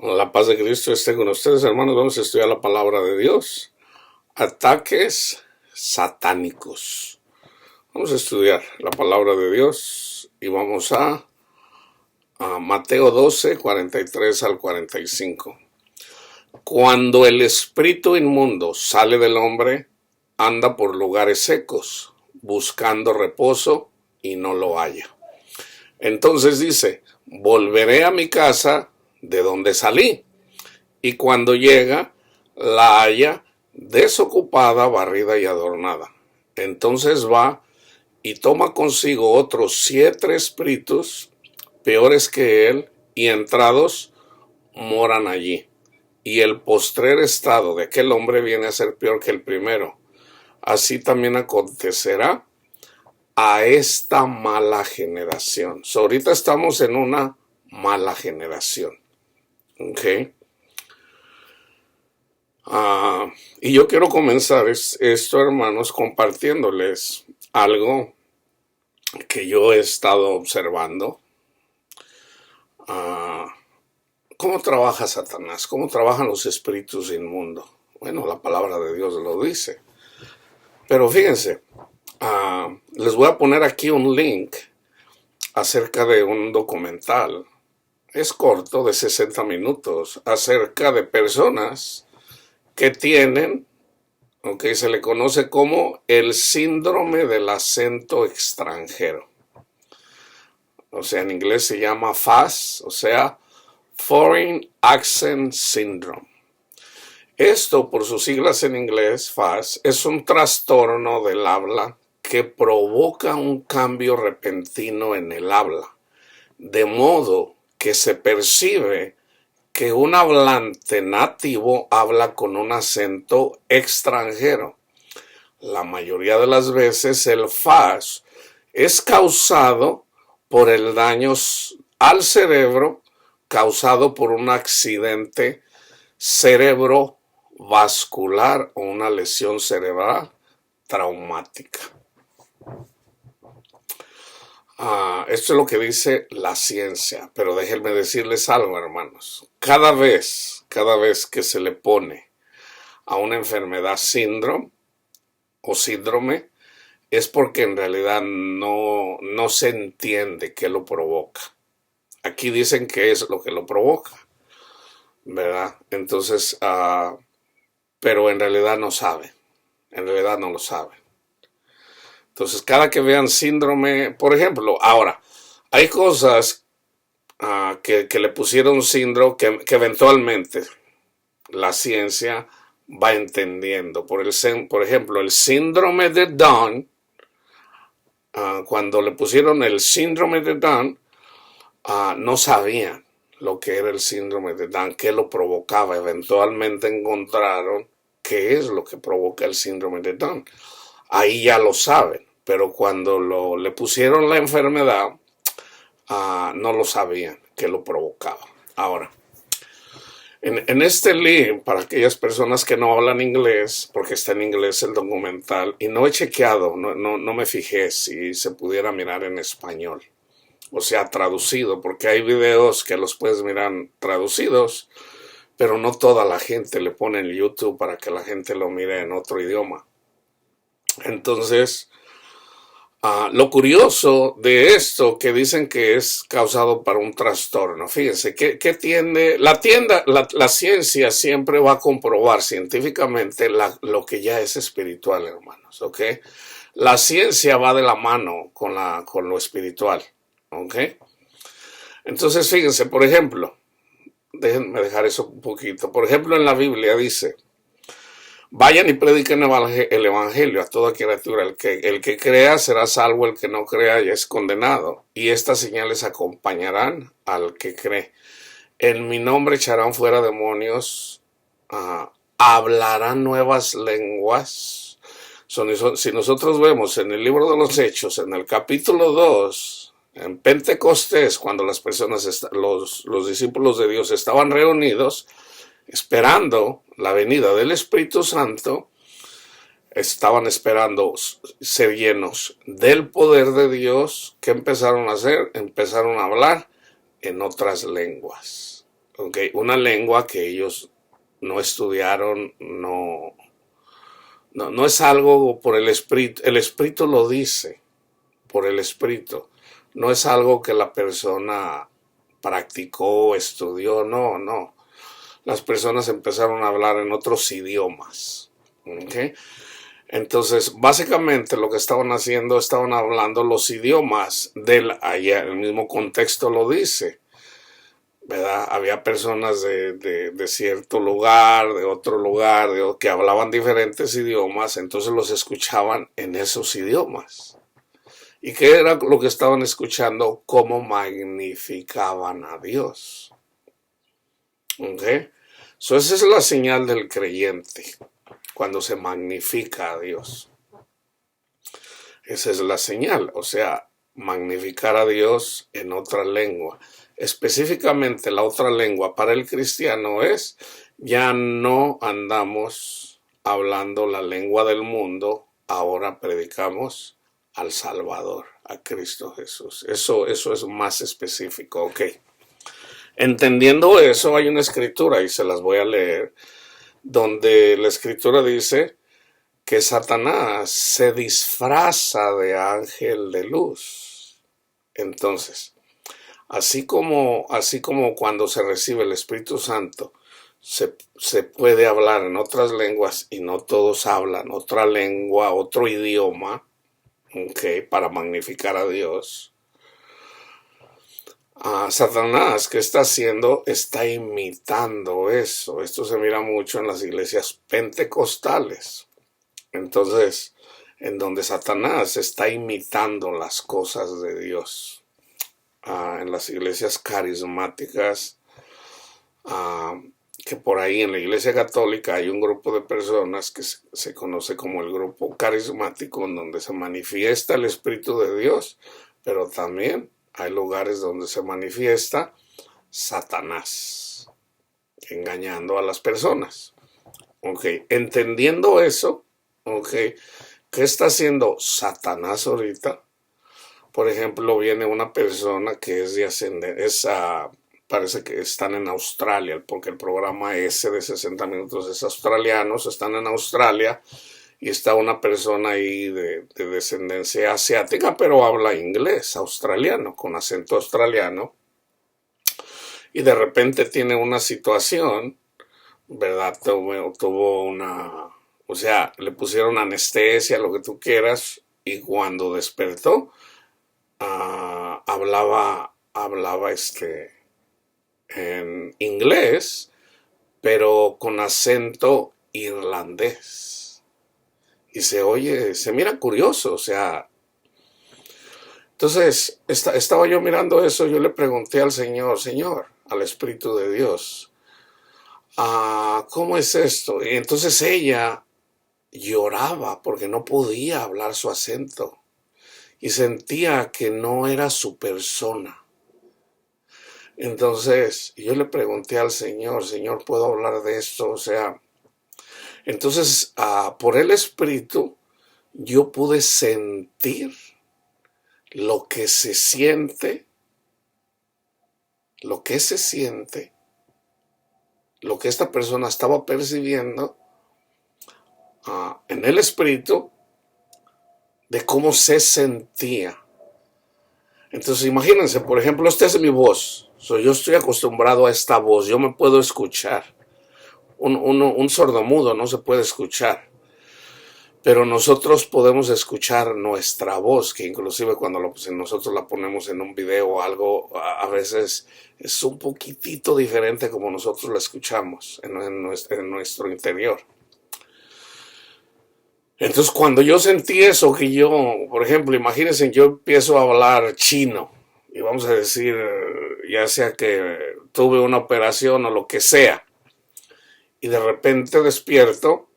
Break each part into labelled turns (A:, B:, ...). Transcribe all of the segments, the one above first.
A: La paz de Cristo esté con ustedes, hermanos. Vamos a estudiar la palabra de Dios. Ataques satánicos. Vamos a estudiar la palabra de Dios y vamos a Mateo 12, 43 al 45. Cuando el espíritu inmundo sale del hombre, anda por lugares secos, buscando reposo y no lo halla. Entonces dice, volveré a mi casa de donde salí. Y cuando llega, la halla desocupada, barrida y adornada. Entonces va y toma consigo otros 7 espíritus peores que él, y entrados moran allí. Y el postrer estado de aquel hombre viene a ser peor que el primero. Así también acontecerá a esta mala generación. Ahorita estamos en una mala generación. ¿Ok? Y yo quiero comenzar esto, hermanos, compartiéndoles algo que yo he estado observando. ¿Cómo trabaja Satanás? ¿Cómo trabajan los espíritus inmundos? Bueno, la palabra de Dios lo dice. Pero fíjense, les voy a poner aquí un link acerca de un documental. Es corto, de 60 minutos, acerca de personas que tienen, se le conoce como el síndrome del acento extranjero. O sea, en inglés se llama FAS, o sea, Foreign Accent Syndrome. Esto, por sus siglas en inglés, FAS, es un trastorno del habla que provoca un cambio repentino en el habla, de modo que se percibe que un hablante nativo habla con un acento extranjero. La mayoría de las veces el FAS es causado por el daño al cerebro causado por un accidente cerebrovascular o una lesión cerebral traumática. Esto es lo que dice la ciencia, pero déjenme decirles algo, hermanos. Cada vez que se le pone a una enfermedad síndrome, es porque en realidad no se entiende qué lo provoca. Aquí dicen que es lo que lo provoca, ¿verdad? Entonces, pero en realidad no saben, en realidad no lo saben. Entonces, cada que vean síndrome, por ejemplo, ahora, hay cosas que le pusieron síndrome que eventualmente la ciencia va entendiendo. Por ejemplo, el síndrome de Down, cuando le pusieron el síndrome de Down, no sabían lo que era el síndrome de Down, qué lo provocaba. Eventualmente encontraron qué es lo que provoca el síndrome de Down. Ahí ya lo saben, pero cuando le pusieron la enfermedad, no lo sabían qué lo provocaba. Ahora, en este link, para aquellas personas que no hablan inglés, porque está en inglés el documental, y no he chequeado, no me fijé si se pudiera mirar en español, o sea, traducido, porque hay videos que los puedes mirar traducidos, pero no toda la gente le pone en YouTube para que la gente lo mire en otro idioma. Entonces, lo curioso de esto que dicen que es causado por un trastorno, fíjense, que tiende la ciencia siempre va a comprobar científicamente lo que ya es espiritual, hermanos, ¿ok? La ciencia va de la mano con lo espiritual, ¿ok? Entonces, fíjense, por ejemplo, déjenme dejar eso un poquito. Por ejemplo, en la Biblia dice, vayan y prediquen el evangelio a toda criatura. El que crea será salvo, el que no crea ya es condenado. Y estas señales acompañarán al que cree. En mi nombre echarán fuera demonios, hablarán nuevas lenguas. Si nosotros vemos en el libro de los Hechos, en el capítulo 2, en Pentecostés, cuando las personas, los discípulos de Dios estaban reunidos, esperando la venida del Espíritu Santo, estaban esperando ser llenos del poder de Dios. ¿Qué empezaron a hacer? Empezaron a hablar en otras lenguas. ¿ok? Una lengua que ellos no estudiaron, no es algo por el espíritu lo dice, por el espíritu, no es algo que la persona practicó, estudió, no. Las personas empezaron a hablar en otros idiomas, ¿ok? Entonces, básicamente lo que estaban haciendo, estaban hablando los idiomas allá, el mismo contexto lo dice, ¿verdad? Había personas de cierto lugar, de otro lugar, que hablaban diferentes idiomas, entonces los escuchaban en esos idiomas. ¿Y qué era lo que estaban escuchando? Cómo magnificaban a Dios. ¿Ok? So, esa es la señal del creyente, cuando se magnifica a Dios. Esa es la señal, o sea, magnificar a Dios en otra lengua. Específicamente la otra lengua para el cristiano es, ya no andamos hablando la lengua del mundo, ahora predicamos al Salvador, a Cristo Jesús. Eso es más específico, ok. Entendiendo eso, hay una escritura, y se las voy a leer, donde la escritura dice que Satanás se disfraza de ángel de luz. Entonces, así como cuando se recibe el Espíritu Santo, se puede hablar en otras lenguas y no todos hablan otra lengua, otro idioma, ¿ok? Para magnificar a Dios. Satanás, ¿qué está haciendo? Está imitando eso. Esto se mira mucho en las iglesias pentecostales. Entonces, en donde Satanás está imitando las cosas de Dios. En las iglesias carismáticas, que por ahí en la iglesia católica hay un grupo de personas que se conoce como el grupo carismático, en donde se manifiesta el Espíritu de Dios, pero también hay lugares donde se manifiesta Satanás, engañando a las personas. Ok, entendiendo eso, ok, ¿qué está haciendo Satanás ahorita? Por ejemplo, viene una persona que es de ascendencia, parece que están en Australia, porque el programa ese de 60 minutos es australiano, están en Australia, y está una persona ahí de descendencia asiática, pero habla inglés australiano, con acento australiano, y de repente tiene una situación, ¿verdad? Tuvo una, o sea, le pusieron anestesia, lo que tú quieras, y cuando despertó, hablaba en inglés, pero con acento irlandés. Y se mira curioso, o sea. Entonces, estaba yo mirando eso, yo le pregunté al Señor, al Espíritu de Dios, ¿cómo es esto? Y entonces ella lloraba porque no podía hablar su acento y sentía que no era su persona. Entonces, yo le pregunté al Señor, ¿puedo hablar de esto? O sea, entonces, por el Espíritu, yo pude sentir lo que se siente, lo que esta persona estaba percibiendo en el Espíritu, de cómo se sentía. Entonces, imagínense, por ejemplo, esta es mi voz. Yo estoy acostumbrado a esta voz, yo me puedo escuchar. Un sordomudo no se puede escuchar, pero nosotros podemos escuchar nuestra voz, que inclusive cuando nosotros la ponemos en un video o algo, a veces es un poquitito diferente como nosotros la escuchamos en nuestro interior. Entonces, cuando yo sentí eso, que yo, por ejemplo, imagínense, yo empiezo a hablar chino, y vamos a decir, ya sea que tuve una operación o lo que sea, y de repente despierto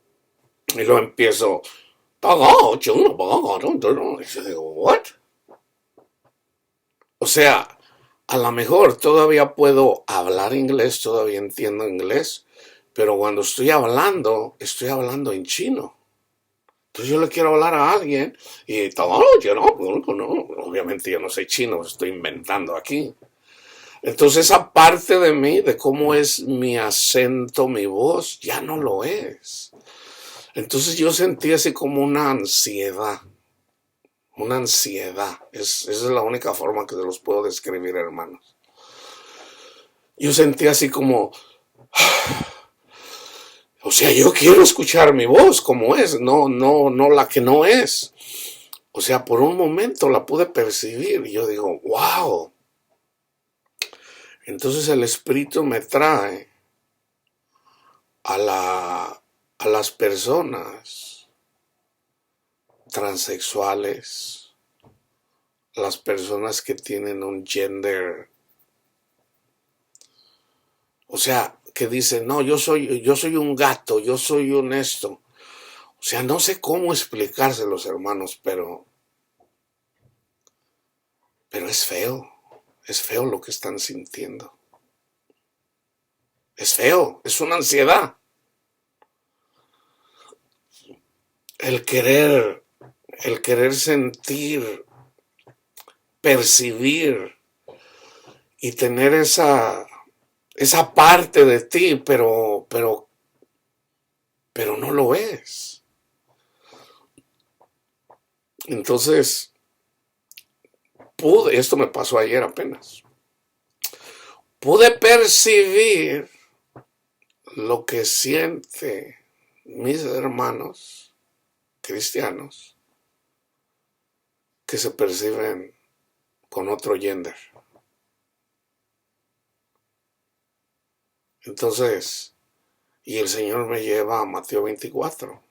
A: y lo empiezo, y yo digo, ¿what? O sea, a lo mejor todavía puedo hablar inglés, todavía entiendo inglés, pero cuando estoy hablando en chino. Entonces yo le quiero hablar a alguien y obviamente yo no soy chino, estoy inventando aquí. Entonces esa parte de mí, de cómo es mi acento, mi voz, ya no lo es. Entonces yo sentí así como una ansiedad. Una ansiedad. Esa es la única forma que se los puedo describir, hermanos. Yo sentí así como, o sea, yo quiero escuchar mi voz como es, no la que no es. O sea, por un momento la pude percibir y yo digo, wow. Entonces el Espíritu me trae a las personas transexuales, las personas que tienen un gender, o sea, que dicen, no, yo soy un gato, yo soy un esto. O sea, no sé cómo explicárselos, hermanos, pero es feo lo que están sintiendo. Es feo, es una ansiedad. El querer, el querer sentir, percibir y tener esa parte de ti, pero no lo es. Entonces, esto me pasó ayer apenas, pude percibir lo que siente mis hermanos cristianos que se perciben con otro gender. Entonces, y el Señor me lleva a Mateo 24.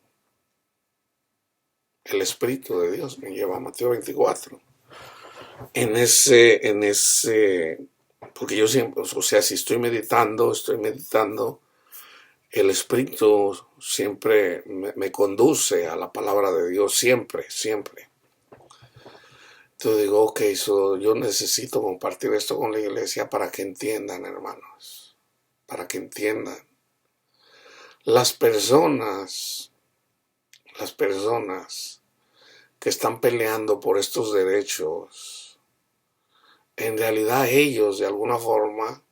A: El Espíritu de Dios me lleva a Mateo 24. Porque yo siempre, o sea, si estoy meditando, el Espíritu siempre me conduce a la palabra de Dios, siempre, siempre. Entonces digo, ok, yo necesito compartir esto con la iglesia para que entiendan, hermanos, para que entiendan. Las personas que están peleando por estos derechos, en realidad ellos de alguna forma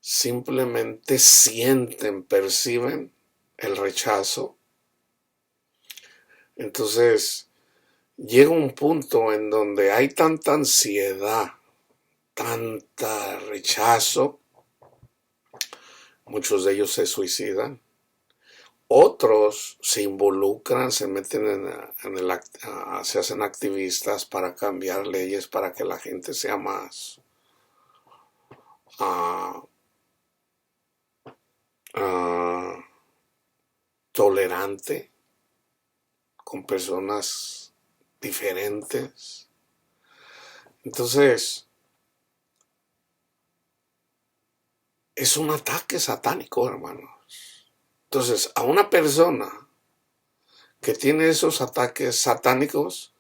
A: simplemente sienten, perciben el rechazo. Entonces llega un punto en donde hay tanta ansiedad, tanta rechazo, muchos de ellos se suicidan, otros se involucran, se meten se hacen activistas para cambiar leyes para que la gente sea más uh, uh, tolerante con personas diferentes. Entonces, es un ataque satánico, hermanos. Entonces, a una persona que tiene esos ataques satánicos,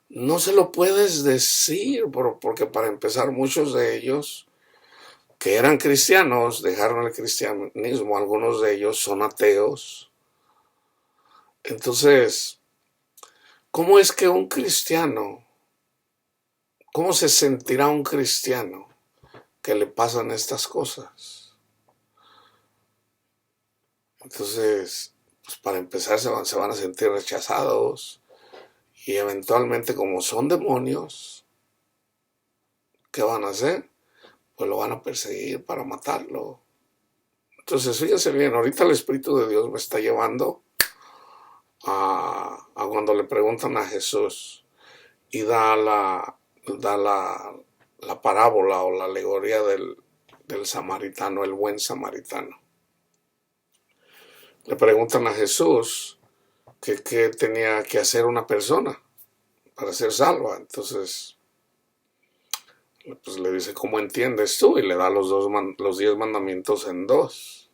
A: no se lo puedes decir, porque para empezar muchos de ellos que eran cristianos dejaron el cristianismo, algunos de ellos son ateos. Entonces, ¿cómo es que un cristiano, cómo se sentirá un cristiano que le pasan estas cosas? Entonces, pues para empezar se van a sentir rechazados y eventualmente, como son demonios, ¿qué van a hacer? Pues lo van a perseguir para matarlo. Entonces, fíjense bien, ahorita el Espíritu de Dios me está llevando a cuando le preguntan a Jesús y da la parábola o la alegoría del samaritano, el buen samaritano. Le preguntan a Jesús qué tenía que hacer una persona para ser salva. Entonces, pues le dice, ¿cómo entiendes tú? Y le da los 10 mandamientos en 2.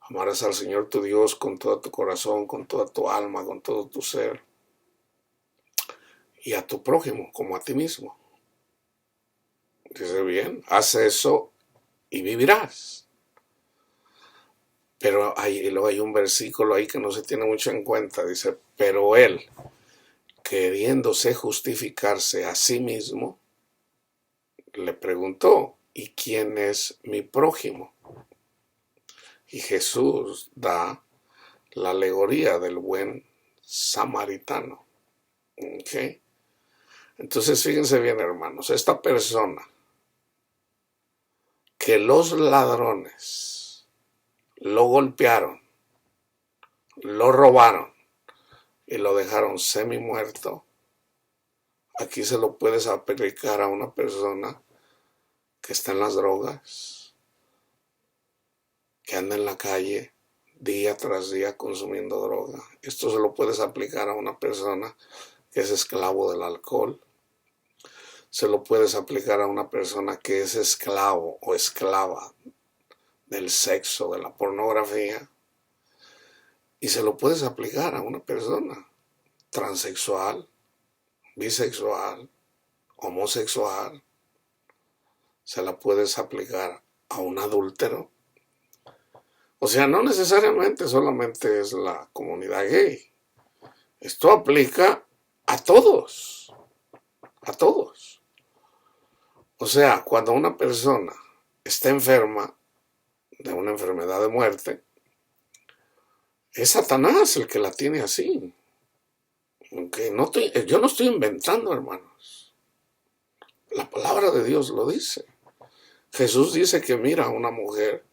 A: Amarás al Señor tu Dios con todo tu corazón, con toda tu alma, con todo tu ser. Y a tu prójimo como a ti mismo. Dice, bien, haz eso y vivirás. Pero luego hay un versículo ahí que no se tiene mucho en cuenta. Dice, pero él, queriéndose justificarse a sí mismo, le preguntó, ¿y quién es mi prójimo? Y Jesús da la alegoría del buen samaritano. ¿Okay? Entonces fíjense bien, hermanos, esta persona que los ladrones lo golpearon, lo robaron y lo dejaron semi muerto, aquí se lo puedes aplicar a una persona que está en las drogas, que anda en la calle día tras día consumiendo droga. Esto se lo puedes aplicar a una persona que es esclavo del alcohol. Se lo puedes aplicar a una persona que es esclavo o esclava del sexo, de la pornografía. Y se lo puedes aplicar a una persona transexual, bisexual, homosexual. Se la puedes aplicar a un adúltero. O sea, no necesariamente solamente es la comunidad gay. Esto aplica a todos. A todos. O sea, cuando una persona está enferma de una enfermedad de muerte, es Satanás el que la tiene así. Okay, yo no estoy inventando, hermanos. La palabra de Dios lo dice. Jesús dice que mira a una mujer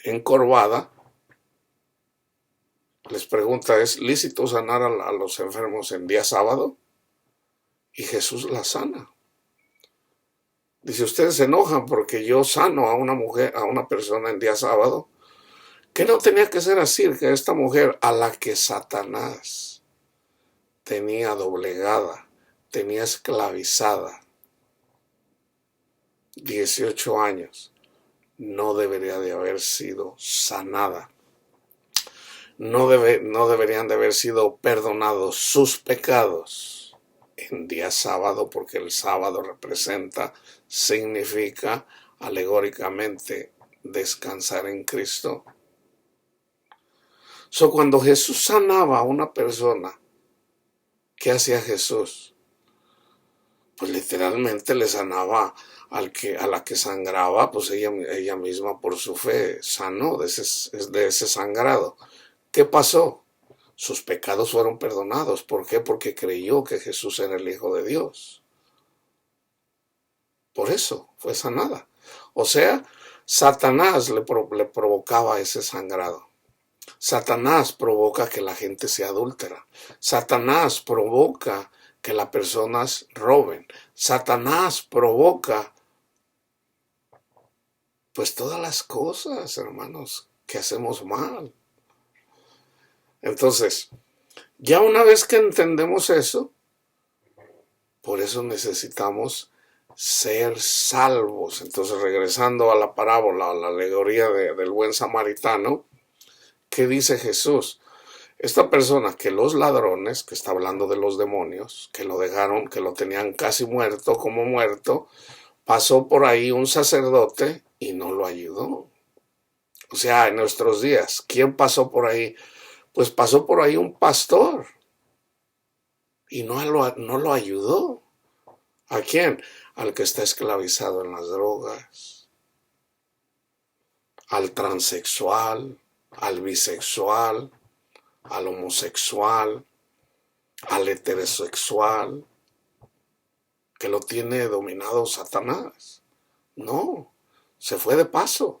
A: encorvada, les pregunta, ¿es lícito sanar a los enfermos en día sábado? Y Jesús la sana. Dice, ustedes se enojan porque yo sano a una mujer, a una persona en día sábado. ¿Qué no tenía que ser así? Que esta mujer a la que Satanás tenía doblegada, tenía esclavizada 18 años, no debería de haber sido sanada. No deberían de haber sido perdonados sus pecados en día sábado, porque el sábado significa alegóricamente descansar en Cristo. Cuando Jesús sanaba a una persona, ¿qué hacía Jesús? Pues literalmente le sanaba a la que sangraba, pues ella misma por su fe sanó de ese sangrado. ¿Qué pasó? Sus pecados fueron perdonados. ¿Por qué? Porque creyó que Jesús era el Hijo de Dios. Por eso fue sanada. O sea, Satanás le provocaba ese sangrado. Satanás provoca que la gente sea adúltera. Satanás provoca que las personas roben. Satanás provoca pues todas las cosas, hermanos, que hacemos mal. Entonces, ya una vez que entendemos eso, por eso necesitamos ser salvos. Entonces, regresando a la parábola, a la alegoría del buen samaritano, ¿qué dice Jesús? Esta persona que los ladrones, que está hablando de los demonios, que lo dejaron, que lo tenían casi muerto, como muerto, pasó por ahí un sacerdote y no lo ayudó. O sea, en nuestros días, ¿quién pasó por ahí? Pues pasó por ahí un pastor y no lo ayudó. ¿A quién? Al que está esclavizado en las drogas, al transexual, al bisexual, al homosexual, al heterosexual, que lo tiene dominado Satanás. No, se fue de paso.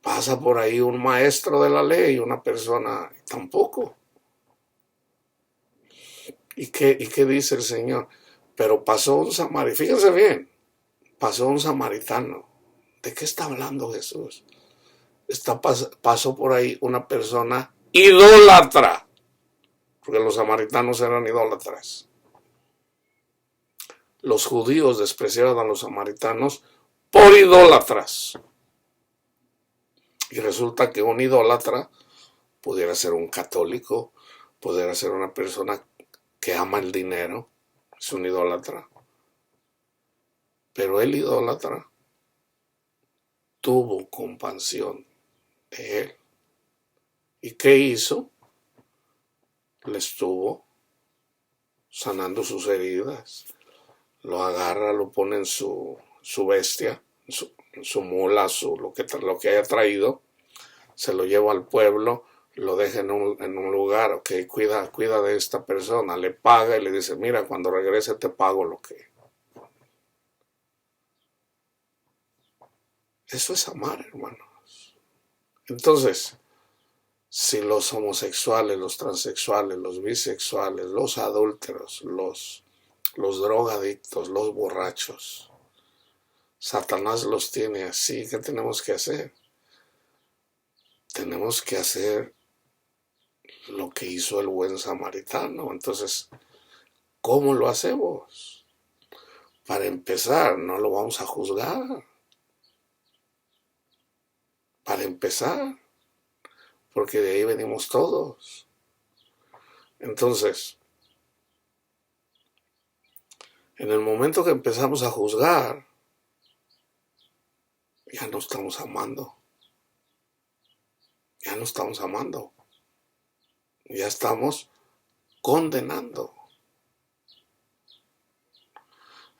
A: Pasa por ahí un maestro de la ley, una persona, tampoco. ¿Y qué dice el Señor? Pero pasó un samaritano, fíjense bien, pasó un samaritano. ¿De qué está hablando Jesús? Pasó por ahí una persona idólatra, porque los samaritanos eran idólatras. Los judíos despreciaban a los samaritanos por idólatras. Y resulta que un idólatra pudiera ser un católico, pudiera ser una persona que ama el dinero, es un idólatra. Pero el idólatra tuvo compasión de él. ¿Y qué hizo? Le estuvo sanando sus heridas, lo agarra, lo pone en su bestia, en su mula, lo que haya traído, se lo lleva al pueblo, lo deja en un lugar, ok, cuida de esta persona, le paga y le dice, mira, cuando regrese te pago lo que... Eso es amar, hermanos. Entonces, si los homosexuales, los transexuales, los bisexuales, los adúlteros, los drogadictos, los borrachos, Satanás los tiene así, ¿qué tenemos que hacer? Tenemos que hacer lo que hizo el buen samaritano. Entonces, ¿cómo lo hacemos? Para empezar, no lo vamos a juzgar. Para empezar, porque de ahí venimos todos. Entonces, en el momento que empezamos a juzgar, ya no estamos amando. Ya no estamos amando. Ya estamos condenando.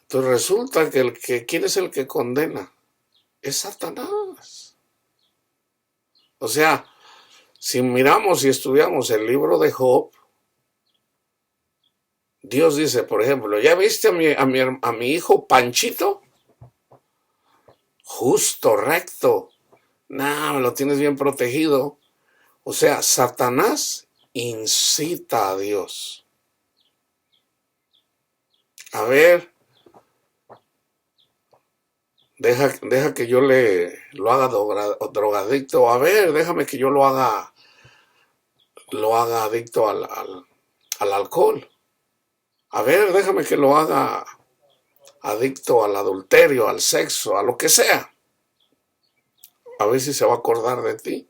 A: Entonces resulta que ¿quién es el que condena? Es Satanás. O sea, si miramos y estudiamos el libro de Job, Dios dice, por ejemplo, ¿ya viste a mi hijo Panchito? Justo, recto. No, lo tienes bien protegido. O sea, Satanás incita a Dios. A ver, deja que yo lo haga drogadicto. A ver, déjame que yo lo haga adicto al alcohol. A ver, déjame que lo haga adicto al adulterio, al sexo, a lo que sea. A ver si se va a acordar de ti.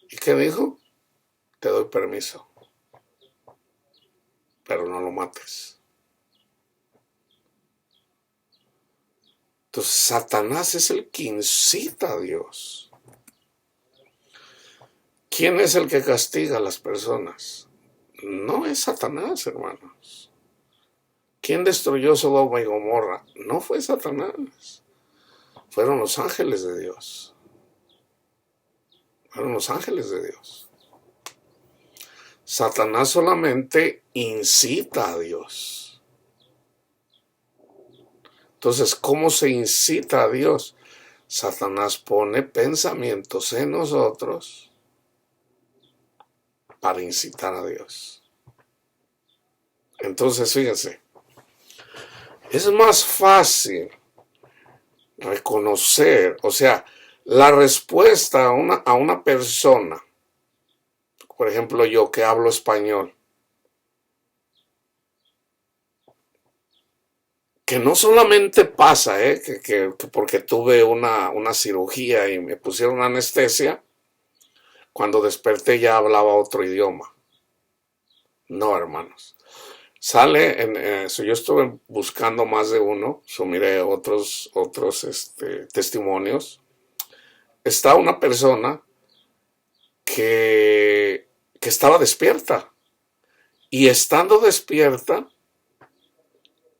A: ¿Y qué dijo? Te doy permiso, pero no lo mates. Entonces, Satanás es el que incita a Dios. ¿Quién es el que castiga a las personas? No es Satanás, hermanos. ¿Quién destruyó Sodoma y Gomorra? No fue Satanás. Fueron los ángeles de Dios. Fueron los ángeles de Dios. Satanás solamente incita a Dios. Entonces, ¿cómo se incita a Dios? Satanás pone pensamientos en nosotros para incitar a Dios. Entonces, fíjense, es más fácil reconocer, o sea, la respuesta a una persona, por ejemplo, yo que hablo español, que no solamente pasa, que porque tuve una cirugía y me pusieron anestesia, cuando desperté ya hablaba otro idioma. No, hermanos. Yo estuve buscando más de uno, miré otros testimonios. Está una persona que estaba despierta y estando despierta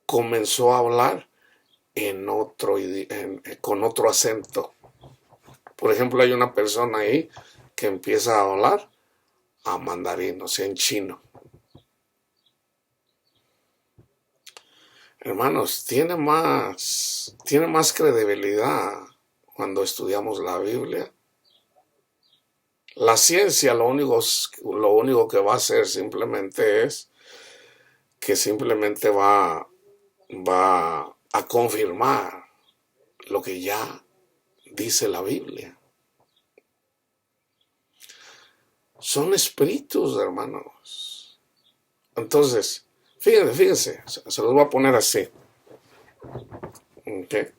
A: comenzó a hablar con otro acento. Por ejemplo, hay una persona ahí que empieza a hablar a mandarín, o sea, en chino. Hermanos, tiene más credibilidad cuando estudiamos la Biblia. La ciencia lo único que va a hacer simplemente es que simplemente va a confirmar lo que ya dice la Biblia. Son espíritus, hermanos. Entonces, fíjense, se los voy a poner así. ¿Okay?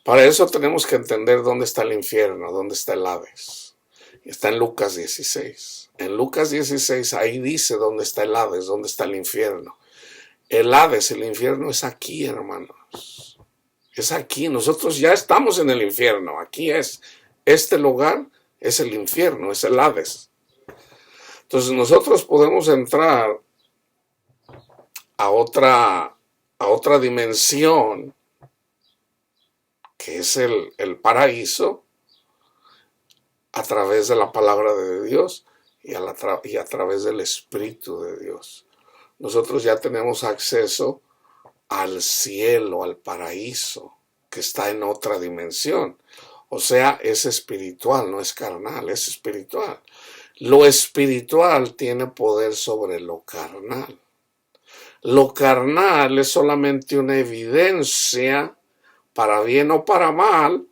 A: Para eso tenemos que entender dónde está el infierno, dónde está el Hades. Está en Lucas 16. En Lucas 16 ahí dice dónde está el Hades, dónde está el infierno. El Hades, el infierno es aquí, hermanos. Es aquí. Nosotros ya estamos en el infierno. Aquí es. Este lugar es el infierno, es el Hades. Entonces nosotros podemos entrar a a otra dimensión, que es el paraíso, a través de la palabra de Dios y a través del Espíritu de Dios. Nosotros ya tenemos acceso al cielo, al paraíso, que está en otra dimensión. O sea, es espiritual, no es carnal, es espiritual. Lo espiritual tiene poder sobre lo carnal. Lo carnal es solamente una evidencia, para bien o para mal,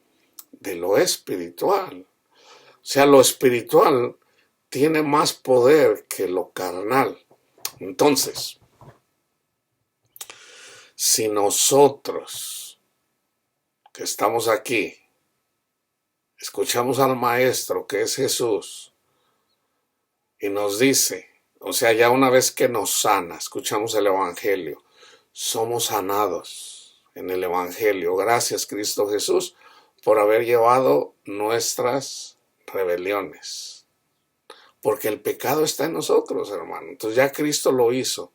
A: de lo espiritual. O sea, lo espiritual tiene más poder que lo carnal. Entonces, si nosotros que estamos aquí escuchamos al Maestro, que es Jesús, y nos dice, o sea, ya una vez que nos sana, escuchamos el Evangelio, somos sanados en el Evangelio. Gracias, Cristo Jesús, por haber llevado nuestras rebeliones. Porque el pecado está en nosotros, hermano. Entonces ya Cristo lo hizo.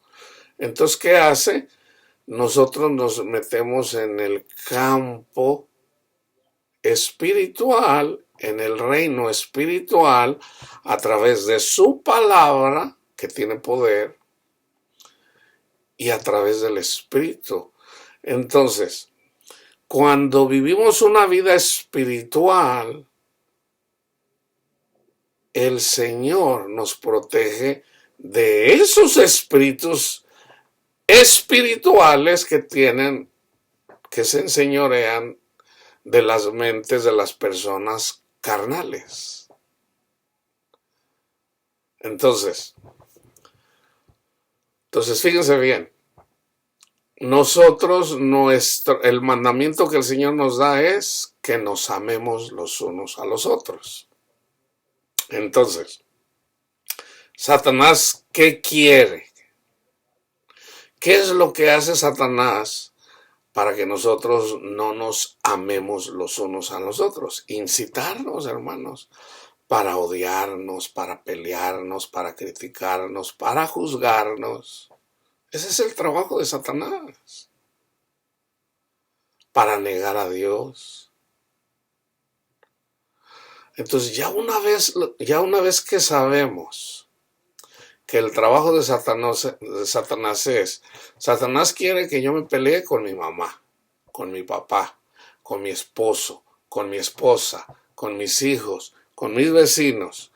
A: Entonces, ¿qué hace? Nosotros nos metemos en el campo espiritual, en el reino espiritual, a través de su palabra, que tiene poder, y a través del Espíritu. Entonces, cuando vivimos una vida espiritual, el Señor nos protege de esos espíritus espirituales que se enseñorean de las mentes de las personas carnales. Entonces fíjense bien, nosotros, el mandamiento que el Señor nos da es que nos amemos los unos a los otros. Entonces, Satanás, ¿qué quiere? ¿Qué es lo que hace Satanás para que nosotros no nos amemos los unos a los otros? Incitarnos, hermanos, para odiarnos, para pelearnos, para criticarnos, para juzgarnos. Ese es el trabajo de Satanás. Para negar a Dios. Entonces, ya una vez que sabemos que el trabajo de Satanás es, Satanás quiere que yo me pelee con mi mamá, con mi papá, con mi esposo, con mi esposa, con mis hijos, con mis vecinos,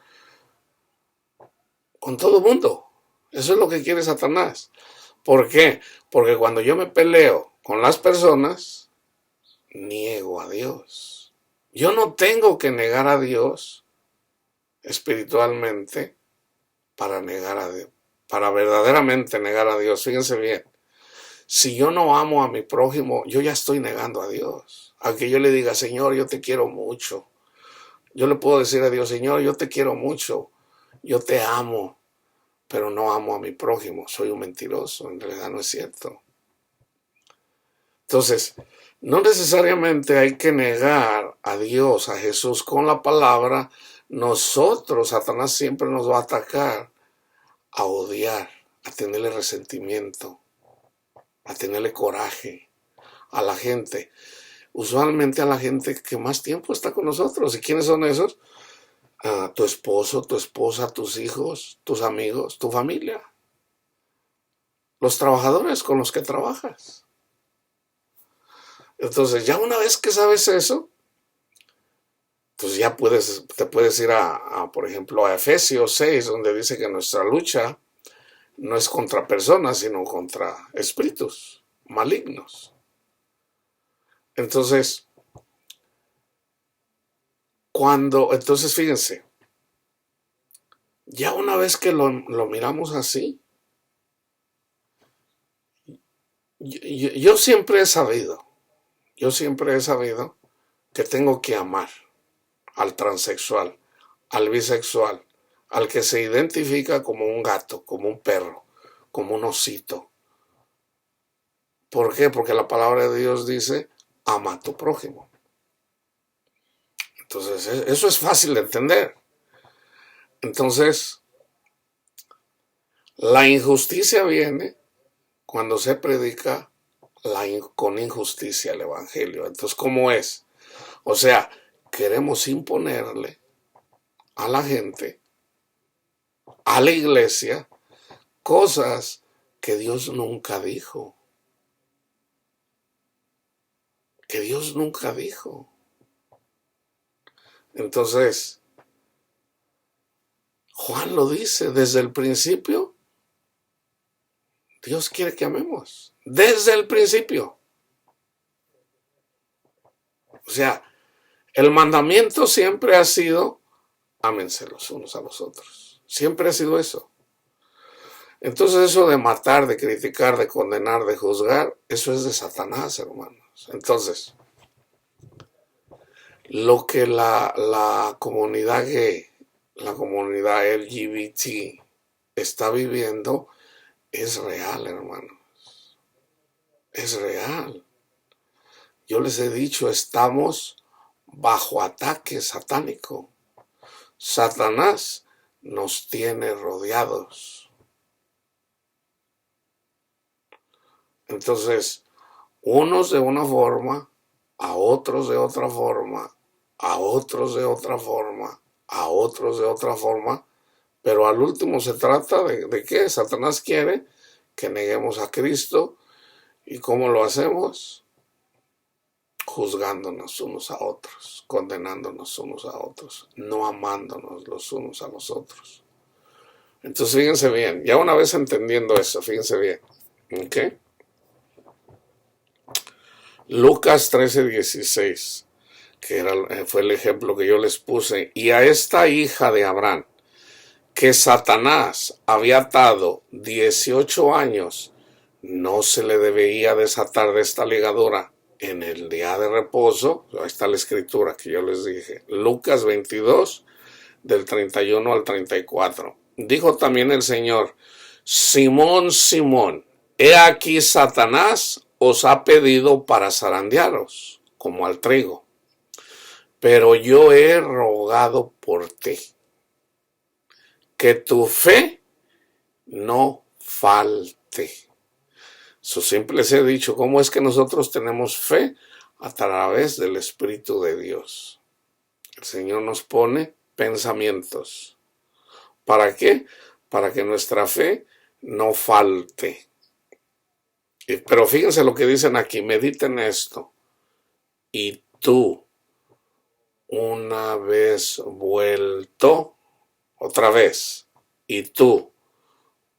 A: con todo el mundo. Eso es lo que quiere Satanás. ¿Por qué? Porque cuando yo me peleo con las personas, niego a Dios. Yo no tengo que negar a Dios espiritualmente para verdaderamente negar a Dios. Fíjense bien, si yo no amo a mi prójimo, yo ya estoy negando a Dios. Aunque yo le diga, Señor, yo te quiero mucho. Yo le puedo decir a Dios, Señor, yo te quiero mucho, yo te amo, pero no amo a mi prójimo. Soy un mentiroso, en realidad no es cierto. Entonces, no necesariamente hay que negar a Dios, a Jesús con la palabra. Nosotros, Satanás siempre nos va a atacar a odiar, a tenerle resentimiento, a tenerle coraje a la gente. Usualmente a la gente que más tiempo está con nosotros. ¿Y quiénes son esos? Tu esposo, tu esposa, tus hijos, tus amigos, tu familia. Los trabajadores con los que trabajas. Entonces, ya una vez que sabes eso, entonces ya te puedes ir por ejemplo, a Efesios 6, donde dice que nuestra lucha no es contra personas, sino contra espíritus malignos. Entonces, entonces fíjense, ya una vez que lo miramos así, yo siempre he sabido que tengo que amar al transexual, al bisexual, al que se identifica como un gato, como un perro, como un osito. ¿Por qué? Porque la palabra de Dios dice, ama a tu prójimo. Entonces, eso es fácil de entender. Entonces, la injusticia viene cuando se predica con injusticia el evangelio. Entonces, ¿cómo es? O sea, queremos imponerle a la gente, a la iglesia, cosas que Dios nunca dijo. Que Dios nunca dijo. Entonces, Juan lo dice desde el principio. Dios quiere que amemos. Desde el principio. O sea, el mandamiento siempre ha sido, ámense los unos a los otros. Siempre ha sido eso. Entonces eso de matar, de criticar, de condenar, de juzgar, eso es de Satanás, hermanos. Entonces, lo que la comunidad gay, la comunidad LGBT está viviendo es real, hermanos. Es real. Yo les he dicho, estamos bajo ataque satánico. Satanás nos tiene rodeados. Entonces, unos de una forma, a otros de otra forma, a otros de otra forma, a otros de otra forma, pero al último se trata de qué. Satanás quiere que neguemos a Cristo. ¿Y cómo lo hacemos? Juzgándonos unos a otros, condenándonos unos a otros, no amándonos los unos a los otros. Entonces fíjense bien, ya una vez entendiendo eso, fíjense bien, ¿ok? Lucas 13:16, que fue el ejemplo que yo les puse, y a esta hija de Abraham, que Satanás había atado 18 años, no se le debía desatar de esta ligadura en el día de reposo. Ahí está la escritura que yo les dije. Lucas 22, del 31 al 34. Dijo también el Señor: Simón, Simón, he aquí Satanás os ha pedido para zarandearos, como al trigo. Pero yo he rogado por ti, que tu fe no falte. Eso siempre les he dicho, ¿cómo es que nosotros tenemos fe? A través del Espíritu de Dios. El Señor nos pone pensamientos. ¿Para qué? Para que nuestra fe no falte. Pero fíjense lo que dicen aquí, mediten esto. Y tú, una vez vuelto, otra vez, y tú,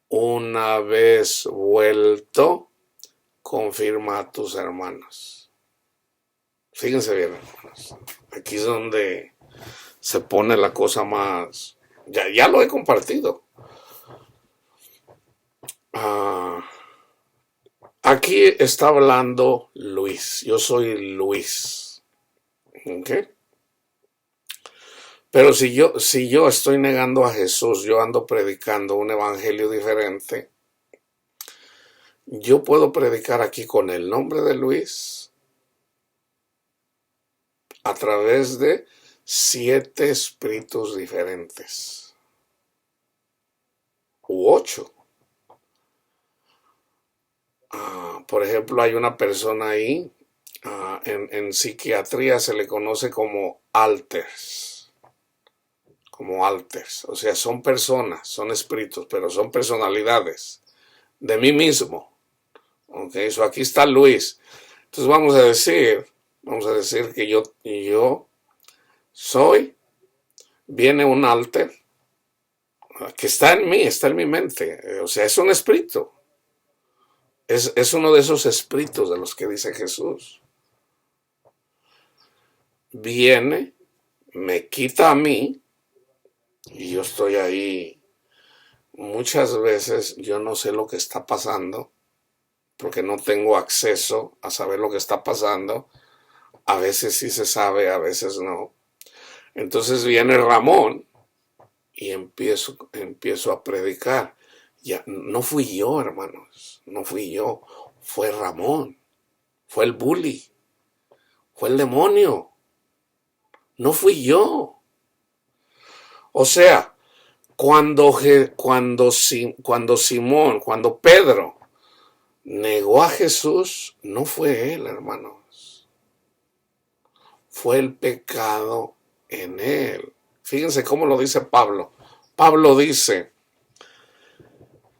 A: una vez vuelto, confirma a tus hermanos. Fíjense bien, hermanos. Aquí es donde se pone la cosa más. Ya lo he compartido. Aquí está hablando Luis. Yo soy Luis. ¿Ok? Pero si yo estoy negando a Jesús, yo ando predicando un evangelio diferente, yo puedo predicar aquí con el nombre de Luis a través de 7 espíritus diferentes. U 8. Por ejemplo, hay una persona ahí, en psiquiatría se le conoce como alters. Como alters. O sea, son personas, son espíritus, pero son personalidades de mí mismo. Ok, so aquí está Luis. Entonces vamos a decir que yo soy, viene un alter que está en mí, está en mi mente. O sea, es un espíritu. Es uno de esos espíritus de los que dice Jesús. Viene, me quita a mí, y yo estoy ahí. Muchas veces yo no sé lo que está pasando, porque no tengo acceso a saber lo que está pasando. A veces sí se sabe, a veces no. Entonces viene Ramón y empiezo a predicar. Ya, no fui yo, hermanos, no fui yo, fue Ramón, fue el bully, fue el demonio, no fui yo. O sea, cuando Pedro negó a Jesús, no fue él, hermanos. Fue el pecado en él. Fíjense cómo lo dice Pablo. Pablo dice,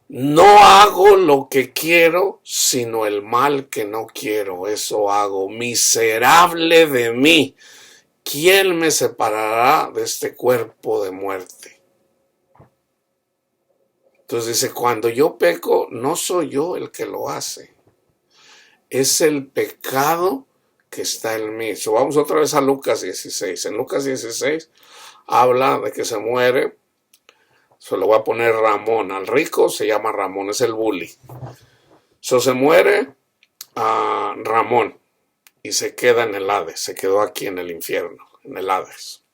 A: no hago lo que quiero, sino el mal que no quiero. Eso hago. Miserable de mí. ¿Quién me separará de este cuerpo de muerte? Entonces dice, cuando yo peco, no soy yo el que lo hace. Es el pecado que está en mí. Vamos otra vez a Lucas 16. En Lucas 16 habla de que se muere. Se lo voy a poner Ramón. Al rico se llama Ramón, es el bully. Se muere Ramón y se queda en el Hades. Se quedó aquí en el infierno, en el Hades.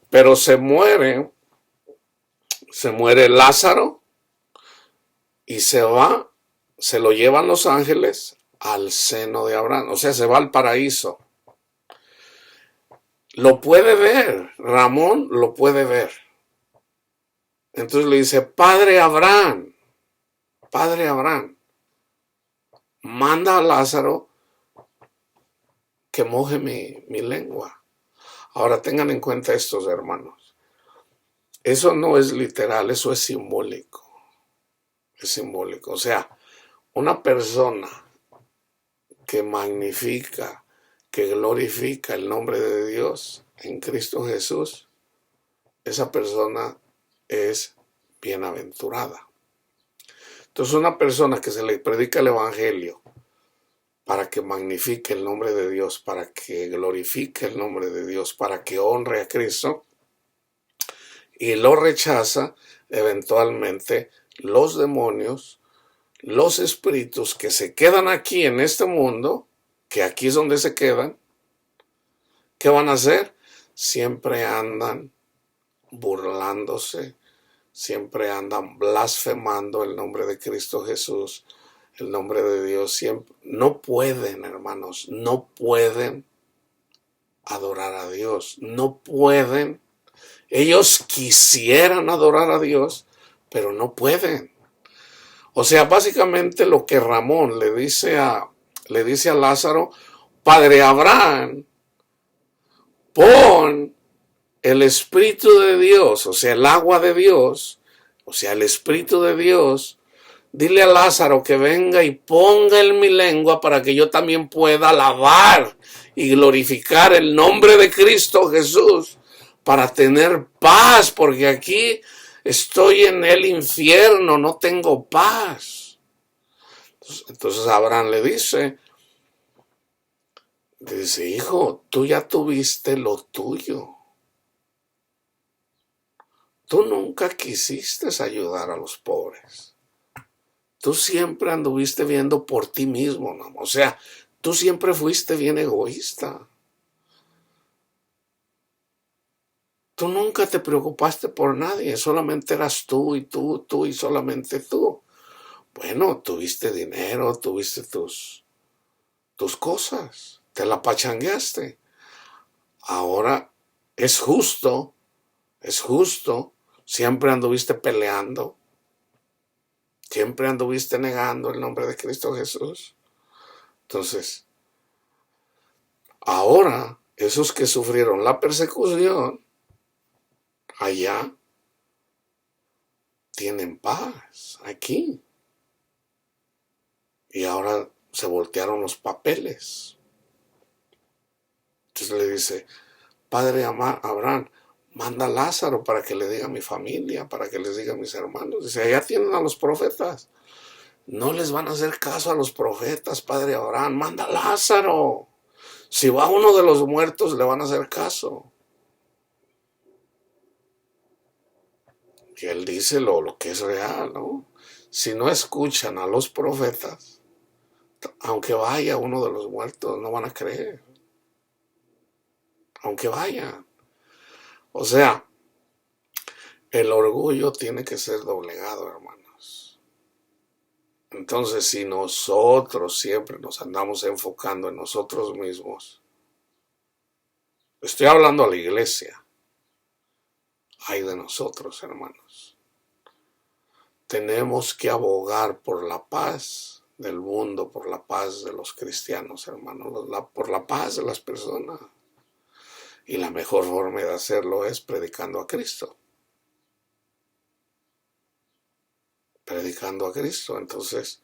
A: Pero se muere Lázaro y se lo llevan los ángeles al seno de Abraham. O sea, se va al paraíso. Lo puede ver, Ramón lo puede ver. Entonces le dice, Padre Abraham, manda a Lázaro que moje mi lengua. Ahora tengan en cuenta estos, hermanos. Eso no es literal, eso es simbólico. Es simbólico. O sea, una persona que magnifica, que glorifica el nombre de Dios en Cristo Jesús, esa persona es bienaventurada. Entonces, una persona que se le predica el evangelio para que magnifique el nombre de Dios, para que glorifique el nombre de Dios, para que honre a Cristo, y lo rechaza, eventualmente los demonios, los espíritus que se quedan aquí en este mundo, que aquí es donde se quedan, ¿qué van a hacer? Siempre andan burlándose, siempre andan blasfemando el nombre de Cristo Jesús, el nombre de Dios. Siempre no pueden, hermanos, no pueden adorar a Dios, no pueden. Ellos quisieran adorar a Dios, pero no pueden. O sea, básicamente lo que Ramón le dice a Lázaro, Padre Abraham, pon el Espíritu de Dios, o sea, el agua de Dios, o sea, el Espíritu de Dios, dile a Lázaro que venga y ponga en mi lengua para que yo también pueda alabar y glorificar el nombre de Cristo Jesús, para tener paz, porque aquí estoy en el infierno, no tengo paz. Entonces Abraham le dice, hijo, tú ya tuviste lo tuyo. Tú nunca quisiste ayudar a los pobres. Tú siempre anduviste viendo por ti mismo, ¿no? O sea, tú siempre fuiste bien egoísta. Tú nunca te preocupaste por nadie, solamente eras tú y solamente tú. Bueno, tuviste dinero, tuviste tus cosas, te la pachangueaste. Ahora es justo, siempre anduviste peleando, siempre anduviste negando el nombre de Cristo Jesús. Entonces, ahora esos que sufrieron la persecución, allá tienen paz, aquí. Y ahora se voltearon los papeles. Entonces le dice, Padre Abraham, manda a Lázaro para que le diga a mi familia, para que les diga a mis hermanos. Dice, allá tienen a los profetas. No les van a hacer caso a los profetas, Padre Abraham, manda a Lázaro. Si va uno de los muertos, le van a hacer caso. Y él dice lo que es real, ¿no? Si no escuchan a los profetas, aunque vaya uno de los muertos, no van a creer. Aunque vayan. O sea, el orgullo tiene que ser doblegado, hermanos. Entonces, si nosotros siempre nos andamos enfocando en nosotros mismos, estoy hablando a la iglesia, ay de nosotros, hermanos. Tenemos que abogar por la paz del mundo, por la paz de los cristianos, hermanos, por la paz de las personas. Y la mejor forma de hacerlo es predicando a Cristo. Predicando a Cristo. Entonces,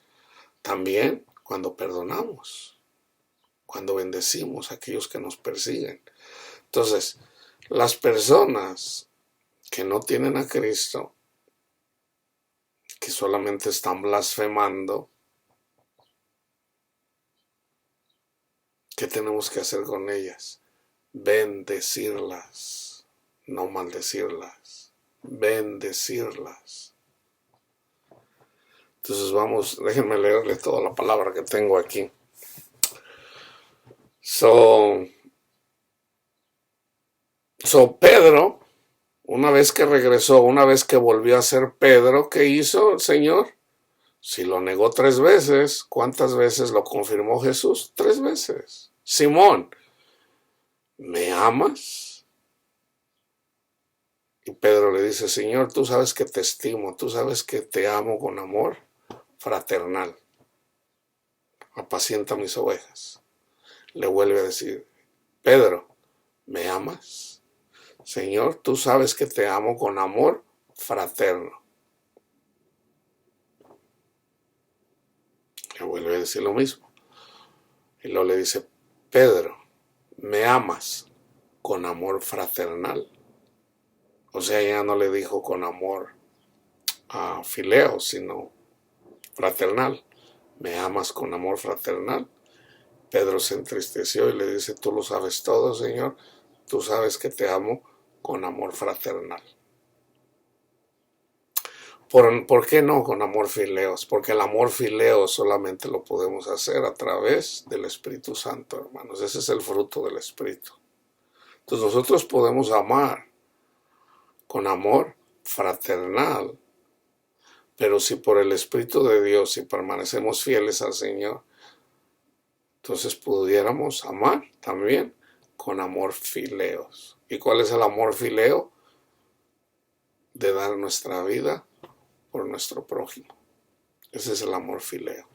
A: también cuando perdonamos, cuando bendecimos a aquellos que nos persiguen. Entonces, las personas que no tienen a Cristo, que solamente están blasfemando, ¿qué tenemos que hacer con ellas? Bendecirlas, no maldecirlas, bendecirlas. Entonces déjenme leerle toda la palabra que tengo aquí. Pedro, una vez que regresó, una vez que volvió a ser Pedro, ¿qué hizo el Señor? Si lo negó 3 veces, ¿cuántas veces lo confirmó Jesús? 3 veces. Simón, ¿me amas? Y Pedro le dice, Señor, tú sabes que te estimo, tú sabes que te amo con amor fraternal. Apacienta mis ovejas. Le vuelve a decir, Pedro, ¿me amas? Señor, tú sabes que te amo con amor fraterno. Le vuelve a decir lo mismo. Y luego le dice, Pedro, ¿me amas con amor fraternal? O sea, ya no le dijo con amor a fileo, sino fraternal. ¿Me amas con amor fraternal? Pedro se entristeció y le dice, tú lo sabes todo, Señor. Tú sabes que te amo con amor fraternal. ¿Por qué no con amor fileos? Porque el amor fileo solamente lo podemos hacer a través del Espíritu Santo, hermanos. Ese es el fruto del Espíritu. Entonces nosotros podemos amar con amor fraternal, pero si por el Espíritu de Dios, si permanecemos fieles al Señor, entonces pudiéramos amar también con amor fileos. ¿Y cuál es el amor fileo? De dar nuestra vida por nuestro prójimo. Ese es el amor fileo.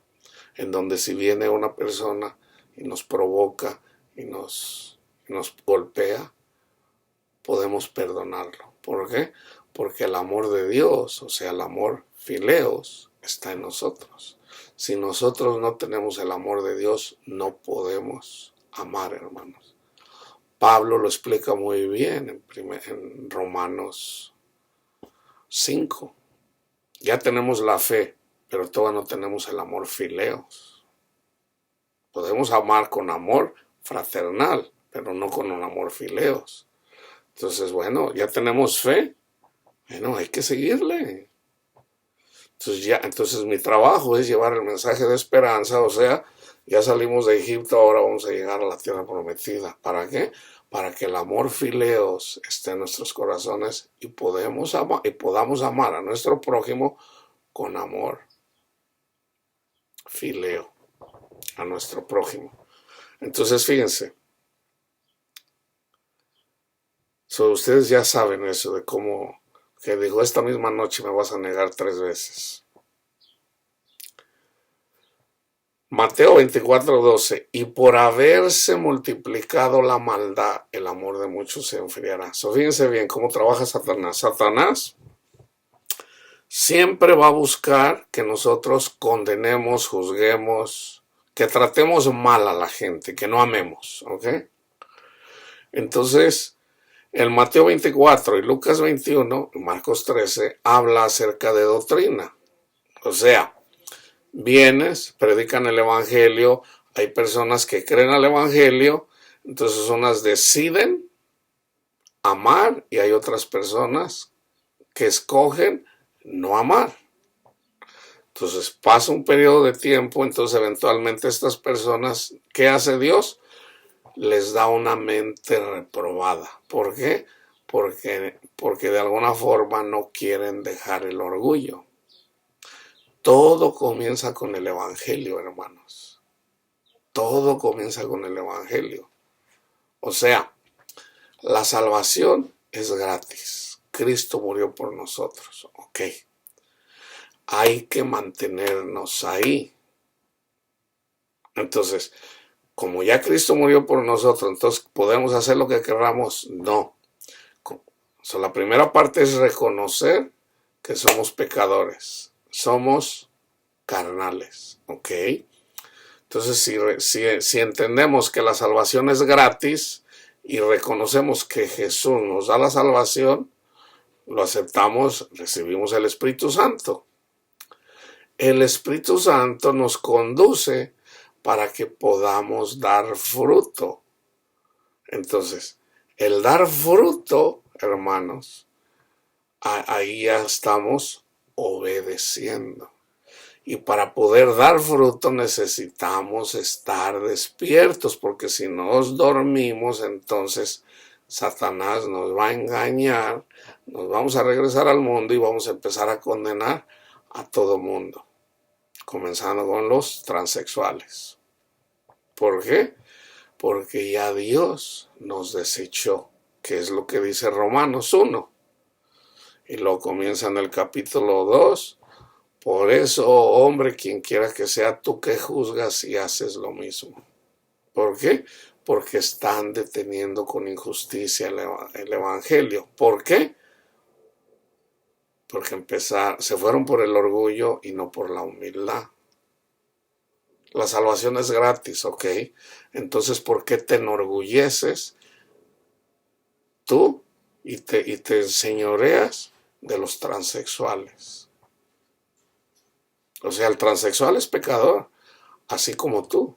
A: En donde si viene una persona y nos provoca y nos golpea, podemos perdonarlo. ¿Por qué? Porque el amor de Dios, o sea, el amor fileos, está en nosotros. Si nosotros no tenemos el amor de Dios, no podemos amar, hermanos. Pablo lo explica muy bien en Romanos 5. Ya tenemos la fe, pero todavía no tenemos el amor fileos. Podemos amar con amor fraternal, pero no con un amor fileos. Entonces, bueno, ya tenemos fe. Bueno, hay que seguirle. Entonces mi trabajo es llevar el mensaje de esperanza, o sea, ya salimos de Egipto, ahora vamos a llegar a la tierra prometida. ¿Para qué? Para que el amor fileos esté en nuestros corazones y podamos amar a nuestro prójimo con amor fileo, a nuestro prójimo. Entonces, fíjense, ustedes ya saben eso de cómo, que dijo, esta misma noche me vas a negar 3 veces. Mateo 24:12, y por haberse multiplicado la maldad, el amor de muchos se enfriará. Fíjense bien cómo trabaja Satanás. Satanás siempre va a buscar que nosotros condenemos, juzguemos, que tratemos mal a la gente, que no amemos, ¿ok? Entonces, el Mateo 24 y Lucas 21, Marcos 13, habla acerca de doctrina. O sea, vienes, predican el evangelio, hay personas que creen al evangelio, entonces unas deciden amar y hay otras personas que escogen no amar. Entonces pasa un periodo de tiempo, entonces eventualmente estas personas, ¿qué hace Dios? Les da una mente reprobada. ¿Por qué? Porque de alguna forma no quieren dejar el orgullo. Todo comienza con el evangelio, hermanos. Todo comienza con el evangelio. O sea, la salvación es gratis. Cristo murió por nosotros. Ok. Hay que mantenernos ahí. Entonces, como ya Cristo murió por nosotros, entonces podemos hacer lo que queramos. No. La primera parte es reconocer que somos pecadores, somos carnales, ¿ok? Entonces, si entendemos que la salvación es gratis y reconocemos que Jesús nos da la salvación, lo aceptamos, recibimos el Espíritu Santo. El Espíritu Santo nos conduce para que podamos dar fruto. Entonces, el dar fruto, hermanos, ahí ya estamos obedeciendo. Y para poder dar fruto necesitamos estar despiertos, porque si nos dormimos, entonces Satanás nos va a engañar, nos vamos a regresar al mundo y vamos a empezar a condenar a todo mundo, comenzando con los transexuales. ¿Por qué? Porque ya Dios nos desechó, que es lo que dice Romanos 1. Y luego comienza en el capítulo 2. Por eso, oh hombre, quien quiera que sea, tú que juzgas y haces lo mismo. ¿Por qué? Porque están deteniendo con injusticia el evangelio. ¿Por qué? Porque se fueron por el orgullo y no por la humildad. La salvación es gratis, ¿ok? Entonces, ¿por qué te enorgulleces tú y te enseñoreas de los transexuales? O sea, el transexual es pecador, así como tú,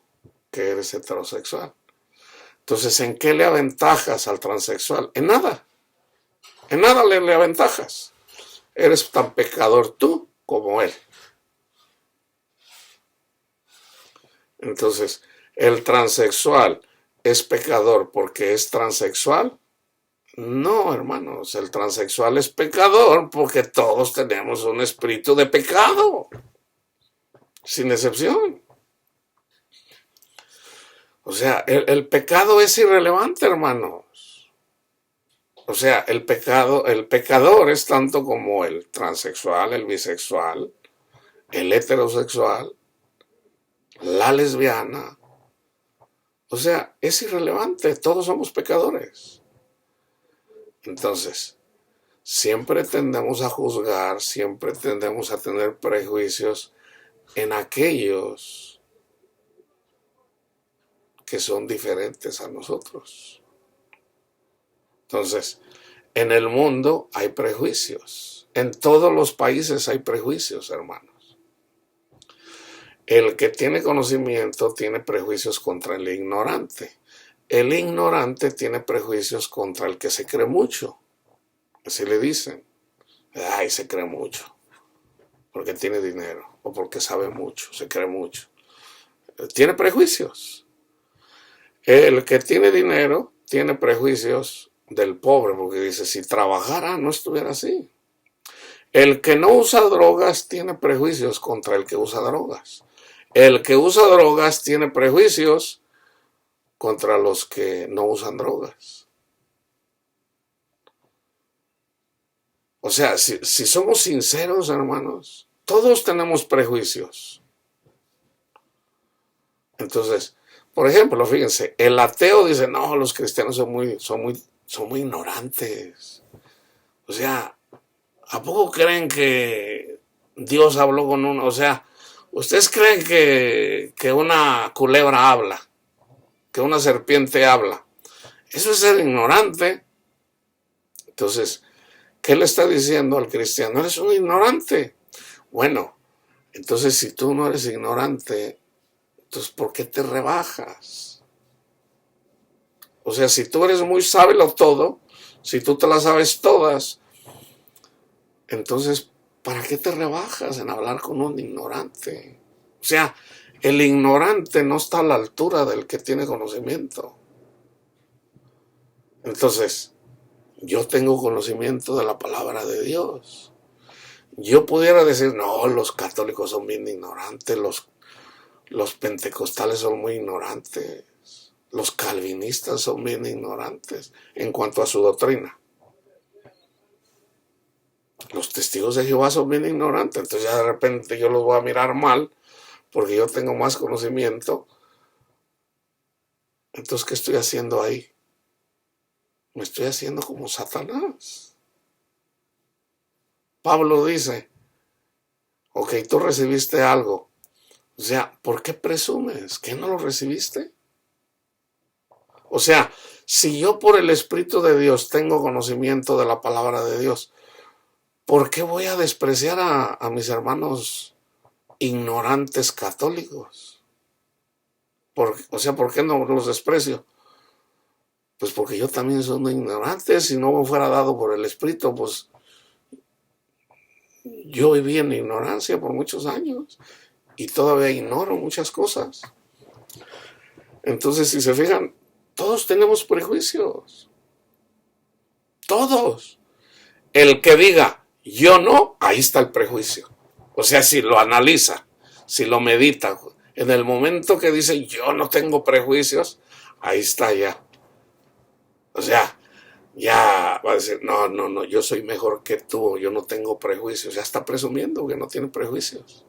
A: que eres heterosexual. Entonces, ¿en qué le aventajas al transexual? En nada. En nada le aventajas. Eres tan pecador tú como él. Entonces, ¿el transexual es pecador porque es transexual? No, hermanos, el transexual es pecador porque todos tenemos un espíritu de pecado, sin excepción. O sea, el pecado es irrelevante, hermanos. O sea, el pecador es tanto como el transexual, el bisexual, el heterosexual, la lesbiana. O sea, es irrelevante, todos somos pecadores. Entonces, siempre tendemos a juzgar, siempre tendemos a tener prejuicios en aquellos que son diferentes a nosotros. Entonces, en el mundo hay prejuicios. En todos los países hay prejuicios, hermanos. El que tiene conocimiento tiene prejuicios contra el ignorante. El ignorante tiene prejuicios contra el que se cree mucho. Así le dicen. Ay, se cree mucho. Porque tiene dinero. O porque sabe mucho. Se cree mucho. Tiene prejuicios. El que tiene dinero tiene prejuicios del pobre. Porque dice, si trabajara no estuviera así. El que no usa drogas tiene prejuicios contra el que usa drogas. El que usa drogas tiene prejuicios contra los que no usan drogas. O sea, si somos sinceros, hermanos, todos tenemos prejuicios. Entonces, por ejemplo, fíjense, el ateo dice, no, los cristianos son muy ignorantes. O sea, ¿a poco creen que Dios habló con uno? O sea, ¿ustedes creen que una culebra habla? Que una serpiente habla. Eso es ser ignorante. Entonces, ¿qué le está diciendo al cristiano? Eres un ignorante. Bueno, entonces si tú no eres ignorante, entonces ¿por qué te rebajas? O sea, si tú eres muy sabio todo, si tú te las sabes todas, entonces ¿para qué te rebajas en hablar con un ignorante? O sea, el ignorante no está a la altura del que tiene conocimiento. Entonces, yo tengo conocimiento de la palabra de Dios. Yo pudiera decir, no, los católicos son bien ignorantes, los pentecostales son muy ignorantes, los calvinistas son bien ignorantes en cuanto a su doctrina. Los testigos de Jehová son bien ignorantes, entonces ya de repente yo los voy a mirar mal porque yo tengo más conocimiento Entonces, ¿qué estoy haciendo ahí? Me estoy haciendo como Satanás. Pablo dice, ok, tú recibiste algo. O sea, ¿por qué presumes que no lo recibiste? O sea, si yo por el Espíritu de Dios tengo conocimiento de la palabra de Dios, ¿por qué voy a despreciar a mis hermanos ignorantes católicos? ¿Por qué no los desprecio? Pues porque yo también soy un ignorante. Si no me fuera dado por el Espíritu, pues yo viví en ignorancia por muchos años y todavía ignoro muchas cosas. Entonces, si se fijan, todos tenemos prejuicios. Todos. El que diga yo no, ahí está el prejuicio. O sea, si lo analiza, si lo medita, en el momento que dice yo no tengo prejuicios, ahí está ya. O sea, ya va a decir, no, yo soy mejor que tú, yo no tengo prejuicios. Ya está presumiendo que no tiene prejuicios.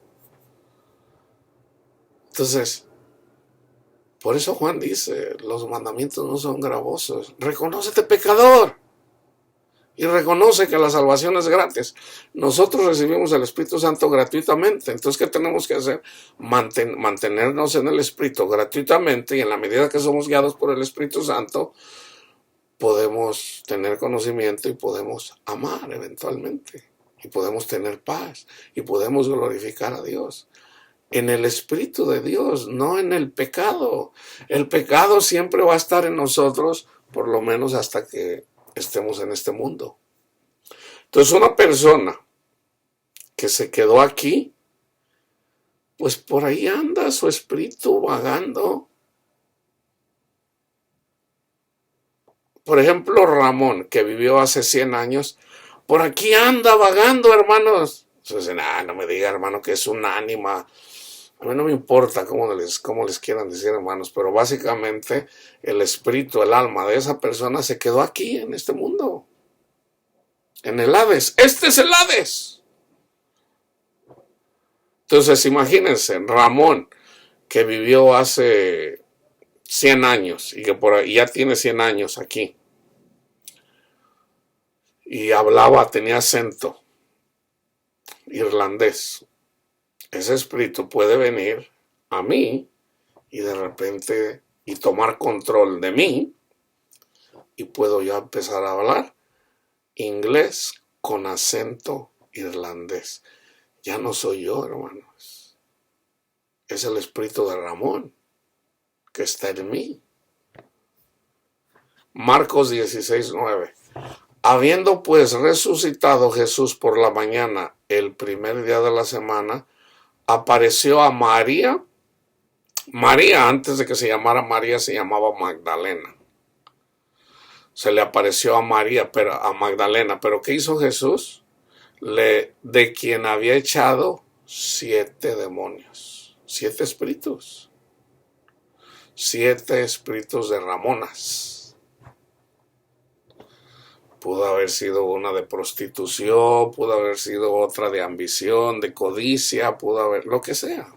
A: Entonces, por eso Juan dice, los mandamientos no son gravosos. Reconócete pecador y reconoce que la salvación es gratis. Nosotros recibimos el Espíritu Santo gratuitamente. Entonces, ¿qué tenemos que hacer? Mantenernos en el Espíritu gratuitamente, y en la medida que somos guiados por el Espíritu Santo, podemos tener conocimiento y podemos amar eventualmente. Y podemos tener paz y podemos glorificar a Dios. En el Espíritu de Dios, no en el pecado. El pecado siempre va a estar en nosotros, por lo menos hasta que estemos en este mundo. Entonces, una persona que se quedó aquí, pues por ahí anda su espíritu vagando. Por ejemplo, Ramón, que vivió hace 100 años, por aquí anda vagando, hermanos. Entonces, no me diga, hermano, que es un ánima. A mí no me importa cómo les quieran decir, hermanos, pero básicamente el espíritu, el alma de esa persona se quedó aquí, en este mundo. En el Hades. Este es el Hades. Entonces, imagínense, Ramón, que vivió hace 100 años y que por ahí ya tiene 100 años aquí. Y hablaba, tenía acento irlandés. Ese espíritu puede venir a mí y de repente y tomar control de mí, y puedo ya empezar a hablar inglés con acento irlandés. Ya no soy yo, hermanos. Es el espíritu de Ramón que está en mí. Marcos 16:9. Habiendo pues resucitado Jesús por la mañana, el primer día de la semana, apareció a María. María, antes de que se llamara María, se llamaba Magdalena. Se le apareció a María, a Magdalena. Pero ¿qué hizo Jesús? De quien había echado 7 demonios, 7 espíritus. 7 espíritus de Ramonas. Pudo haber sido una de prostitución, pudo haber sido otra de ambición, de codicia, pudo haber lo que sea.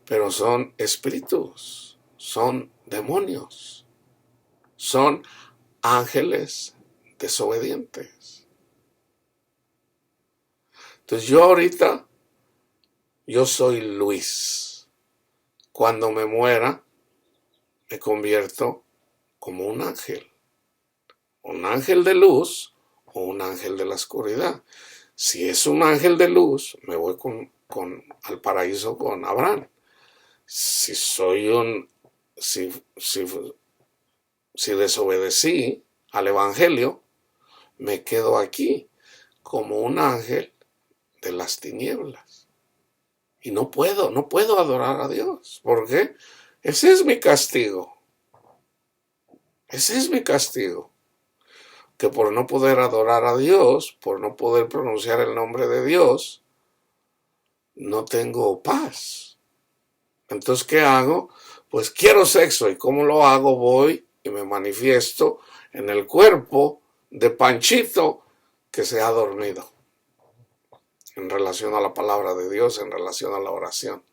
A: Pero son espíritus, son demonios, son ángeles desobedientes. Entonces yo soy Luis. Cuando me muera, me convierto como un ángel de luz o un ángel de la oscuridad. Si es un ángel de luz, me voy al paraíso con Abraham. Si desobedecí al evangelio, me quedo aquí como un ángel de las tinieblas. Y no puedo adorar a Dios. ¿Por qué? Ese es mi castigo. Ese es mi castigo. Que por no poder adorar a Dios, por no poder pronunciar el nombre de Dios, no tengo paz. Entonces, ¿qué hago? Pues quiero sexo. ¿Y cómo lo hago? Voy y me manifiesto en el cuerpo de Panchito que se ha dormido en relación a la palabra de Dios, en relación a la oración.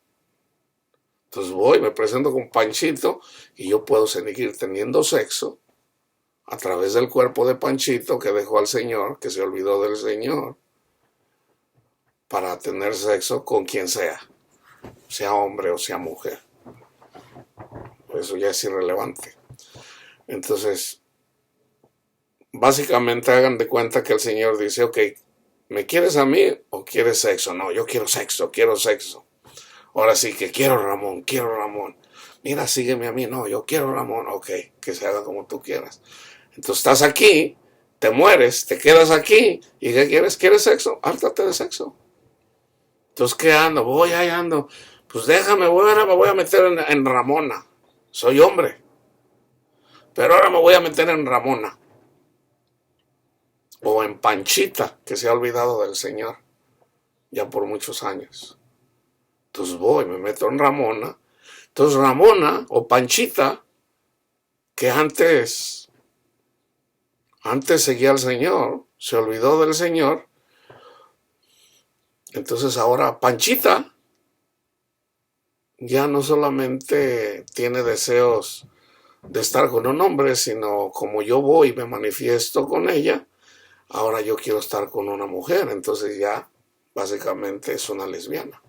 A: Entonces voy, me presento con Panchito y yo puedo seguir teniendo sexo a través del cuerpo de Panchito que dejó al Señor, que se olvidó del Señor, para tener sexo con quien sea hombre o sea mujer. Eso ya es irrelevante. Entonces, básicamente hagan de cuenta que el Señor dice, ok, ¿me quieres a mí o quieres sexo? No, yo quiero sexo, quiero sexo. Ahora sí que quiero Ramón, quiero Ramón. Mira, sígueme a mí. No, yo quiero Ramón. Ok, que se haga como tú quieras. Entonces estás aquí, te mueres, te quedas aquí. ¿Y qué quieres? ¿Quieres sexo? Hártate de sexo. Entonces, ¿qué ando? Ahí ando. Pues déjame, ahora me voy a meter en Ramona. Soy hombre. Pero ahora me voy a meter en Ramona. O en Panchita, que se ha olvidado del Señor. Ya por muchos años. Entonces me meto en Ramona. Entonces Ramona o Panchita, que antes seguía al Señor, se olvidó del Señor. Entonces ahora Panchita ya no solamente tiene deseos de estar con un hombre, sino como yo voy y me manifiesto con ella, ahora yo quiero estar con una mujer. Entonces ya básicamente es una lesbiana.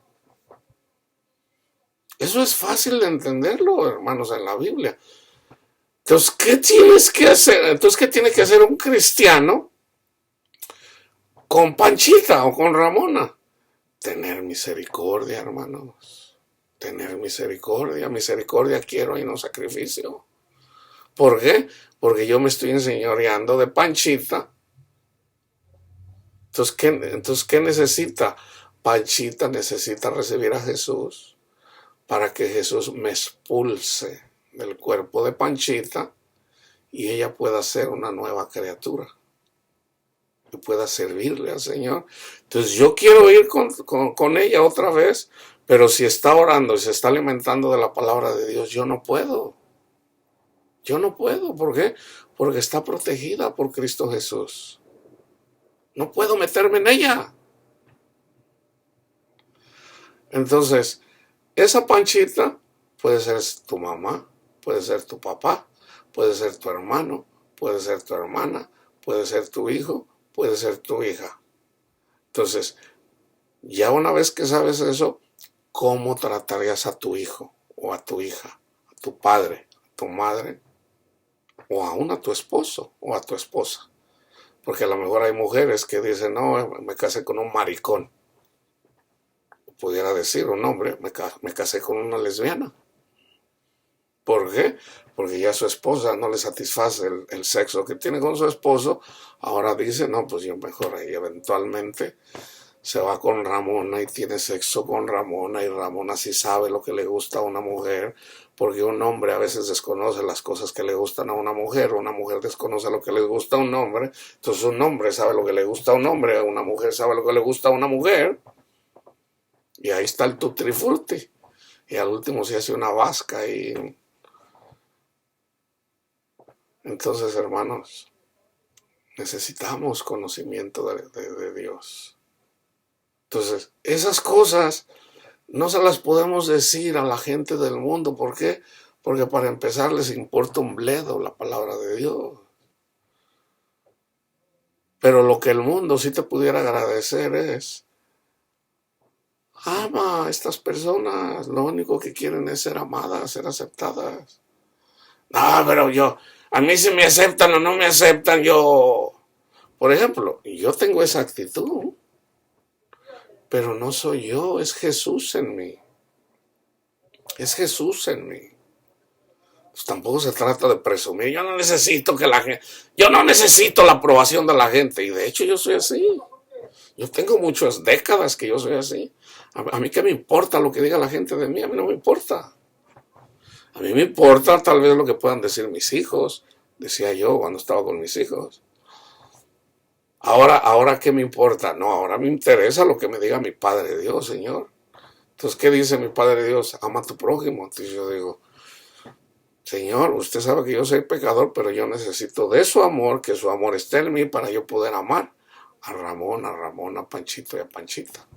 A: Eso es fácil de entenderlo, hermanos, en la Biblia. Entonces, ¿qué tienes que hacer? Entonces, ¿qué tiene que hacer un cristiano con Panchita o con Ramona? Tener misericordia, hermanos. Tener misericordia. Misericordia quiero y no sacrificio. ¿Por qué? Porque yo me estoy enseñoreando de Panchita. Entonces, ¿qué necesita? Panchita necesita recibir a Jesús para que Jesús me expulse del cuerpo de Panchita y ella pueda ser una nueva criatura y pueda servirle al Señor. Entonces yo quiero ir con ella otra vez, pero si está orando y se está alimentando de la palabra de Dios, yo no puedo. Yo no puedo. ¿Por qué? Porque está protegida por Cristo Jesús. No puedo meterme en ella. Entonces, esa Panchita puede ser tu mamá, puede ser tu papá, puede ser tu hermano, puede ser tu hermana, puede ser tu hijo, puede ser tu hija. Entonces, ya una vez que sabes eso, ¿cómo tratarías a tu hijo o a tu hija, a tu padre, a tu madre, o aún a tu esposo o a tu esposa? Porque a lo mejor hay mujeres que dicen, no, me casé con un maricón. Pudiera decir un hombre, me casé con una lesbiana. ¿Por qué? Porque ya su esposa no le satisface el sexo que tiene con su esposo. Ahora dice, no, pues yo mejor. Y eventualmente se va con Ramona y tiene sexo con Ramona. Y Ramona sí sabe lo que le gusta a una mujer. Porque un hombre a veces desconoce las cosas que le gustan a una mujer desconoce lo que le gusta a un hombre. Entonces un hombre sabe lo que le gusta a un hombre, una mujer sabe lo que le gusta a una mujer. Y ahí está el tutti frutti. Y al último se hace una vasca y... Entonces, hermanos, necesitamos conocimiento de Dios. Entonces, esas cosas no se las podemos decir a la gente del mundo. ¿Por qué? Porque para empezar les importa un bledo la palabra de Dios. Pero lo que el mundo sí te pudiera agradecer es: ama a estas personas, lo único que quieren es ser amadas, ser aceptadas. No, pero a mí si me aceptan o no me aceptan, por ejemplo, yo tengo esa actitud, pero no soy yo, es Jesús en mí. Es Jesús en mí. Pues tampoco se trata de presumir. Yo no necesito la aprobación de la gente, y de hecho yo soy así. Yo tengo muchas décadas que yo soy así. A mí qué me importa lo que diga la gente de mí, a mí no me importa. A mí me importa tal vez lo que puedan decir mis hijos, decía yo cuando estaba con mis hijos. Ahora ¿qué me importa? No, ahora me interesa lo que me diga mi Padre Dios, Señor. Entonces, ¿qué dice mi Padre Dios? Ama a tu prójimo. Entonces yo digo, Señor, usted sabe que yo soy pecador, pero yo necesito de su amor, que su amor esté en mí para yo poder amar a Ramón, a Panchito y a Panchita.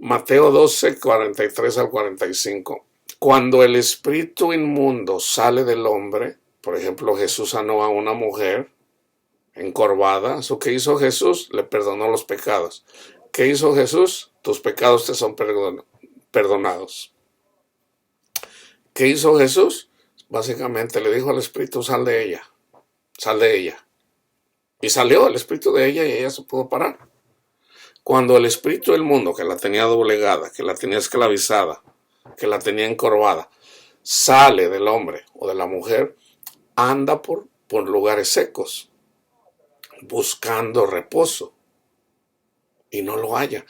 A: Mateo 12, 43 al 45. Cuando el espíritu inmundo sale del hombre, por ejemplo, Jesús sanó a una mujer encorvada. ¿Eso qué hizo Jesús? Le perdonó los pecados. ¿Qué hizo Jesús? Tus pecados te son perdonados. ¿Qué hizo Jesús? Básicamente le dijo al espíritu, sal de ella, sal de ella. Y salió el espíritu de ella y ella se pudo parar. Cuando el espíritu del mundo, que la tenía doblegada, que la tenía esclavizada, que la tenía encorvada, sale del hombre o de la mujer, anda por lugares secos, buscando reposo, y no lo halla.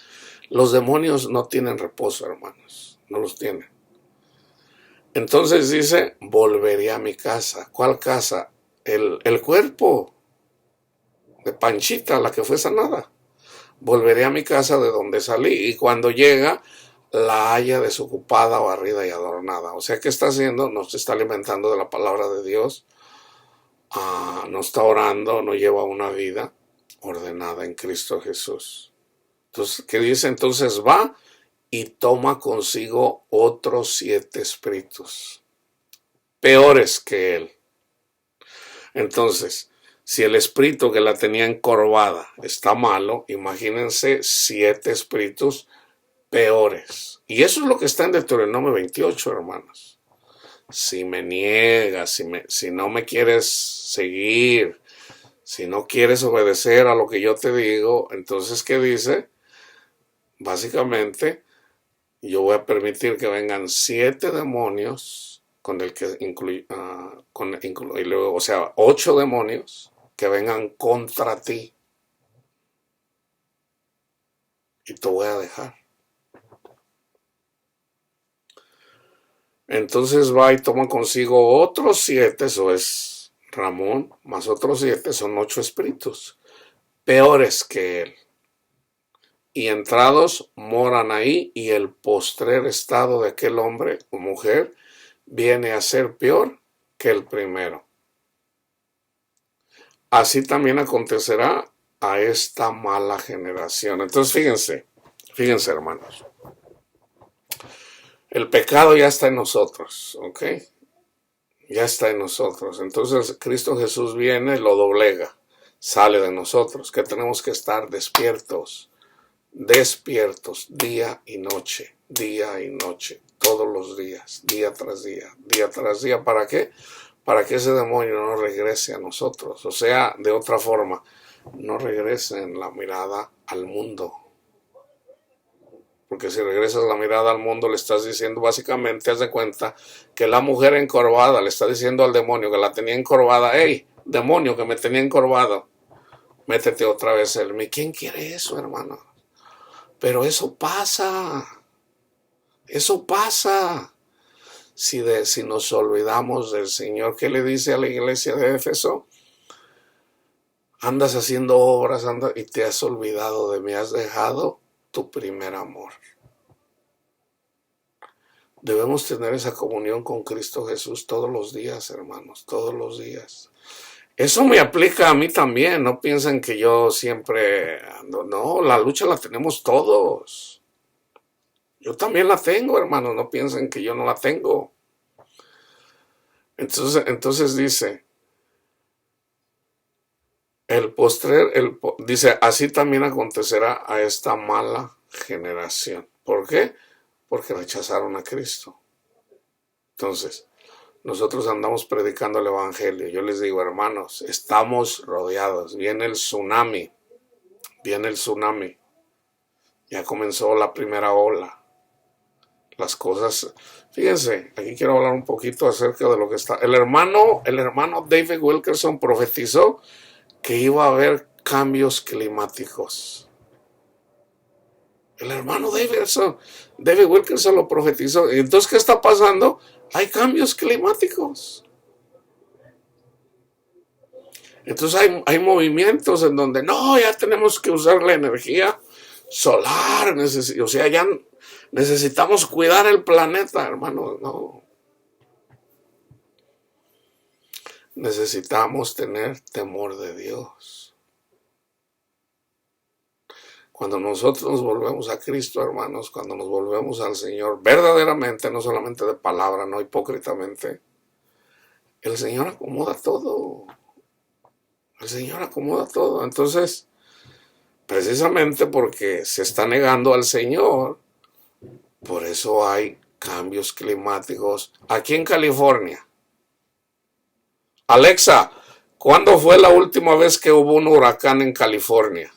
A: Los demonios no tienen reposo, hermanos, no los tienen. Entonces dice, volveré a mi casa. ¿Cuál casa? El cuerpo de Panchita, la que fue sanada. Volveré a mi casa de donde salí, y cuando llega la halla desocupada, barrida y adornada. O sea, ¿qué está haciendo? No se está alimentando de la palabra de Dios, no está orando, no lleva una vida ordenada en Cristo Jesús. Entonces, ¿qué dice? Entonces va y toma consigo otros 7 espíritus, peores que él. Entonces, si el espíritu que la tenía encorvada está malo, imagínense 7 espíritus peores. Y eso es lo que está en Deuteronomio 28, hermanos. Si me niegas, si no me quieres seguir, si no quieres obedecer a lo que yo te digo, entonces, ¿qué dice? Básicamente, yo voy a permitir que vengan 7 demonios, con el que y luego, o sea, 8 demonios que vengan contra ti, y te voy a dejar. Entonces va y toma consigo otros 7, eso es Ramón, más otros 7, son 8 espíritus, peores que él. Y entrados moran ahí, y el postrer estado de aquel hombre o mujer viene a ser peor que el primero. Así también acontecerá a esta mala generación. Entonces fíjense hermanos. El pecado ya está en nosotros, ¿ok? Ya está en nosotros. Entonces Cristo Jesús viene, lo doblega, sale de nosotros, que tenemos que estar despiertos día y noche, todos los días, día tras día. ¿Para qué? Para que ese demonio no regrese a nosotros. O sea, de otra forma, no regrese en la mirada al mundo. Porque si regresas la mirada al mundo, le estás diciendo, básicamente, haz de cuenta que la mujer encorvada le está diciendo al demonio que la tenía encorvada, hey, demonio que me tenía encorvado, métete otra vez en mí. ¿Quién quiere eso, hermano? Pero eso pasa. Si nos olvidamos del Señor. ¿Qué le dice a la iglesia de Éfeso? Andas haciendo obras, y te has olvidado de mí, has dejado tu primer amor. Debemos tener esa comunión con Cristo Jesús todos los días, hermanos, todos los días. Eso me aplica a mí también. No piensen que yo siempre ando. No, la lucha la tenemos todos. Yo también la tengo, hermanos. No piensen que yo no la tengo. Entonces dice, dice, así también acontecerá a esta mala generación. ¿Por qué? Porque rechazaron a Cristo. Entonces, nosotros andamos predicando el evangelio. Yo les digo, hermanos, estamos rodeados. Viene el tsunami. Ya comenzó la primera ola. Las cosas, fíjense, aquí quiero hablar un poquito acerca de lo que está. El hermano David Wilkerson profetizó que iba a haber cambios climáticos. El hermano David Wilkerson lo profetizó. Entonces, ¿qué está pasando? Hay cambios climáticos. Entonces hay movimientos en donde no, ya tenemos que usar la energía solar, o sea, ya necesitamos cuidar el planeta, hermano. No. Necesitamos tener temor de Dios. Cuando nosotros nos volvemos a Cristo, hermanos, cuando nos volvemos al Señor, verdaderamente, no solamente de palabra, no hipócritamente, el Señor acomoda todo. El Señor acomoda todo. Entonces, precisamente porque se está negando al Señor, por eso hay cambios climáticos aquí en California. Alexa, ¿cuándo fue la última vez que hubo un huracán en California?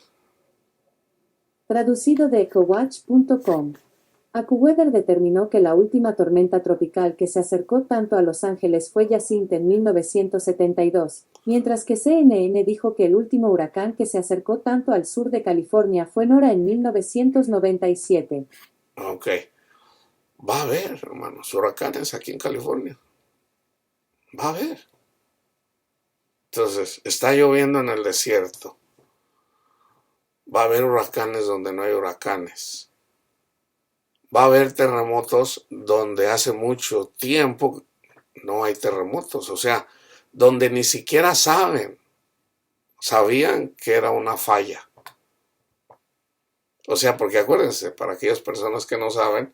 B: Traducido de ecowatch.com. AccuWeather determinó que la última tormenta tropical que se acercó tanto a Los Ángeles fue Jacinta en 1972, mientras que CNN dijo que el último huracán que se acercó tanto al sur de California fue Nora en 1997.
A: Ok. Va a haber, hermanos, huracanes aquí en California. Va a haber. Entonces, está lloviendo en el desierto. Va a haber huracanes donde no hay huracanes. Va a haber terremotos donde hace mucho tiempo no hay terremotos. O sea, donde ni siquiera sabían que era una falla. O sea, porque acuérdense, para aquellas personas que no saben,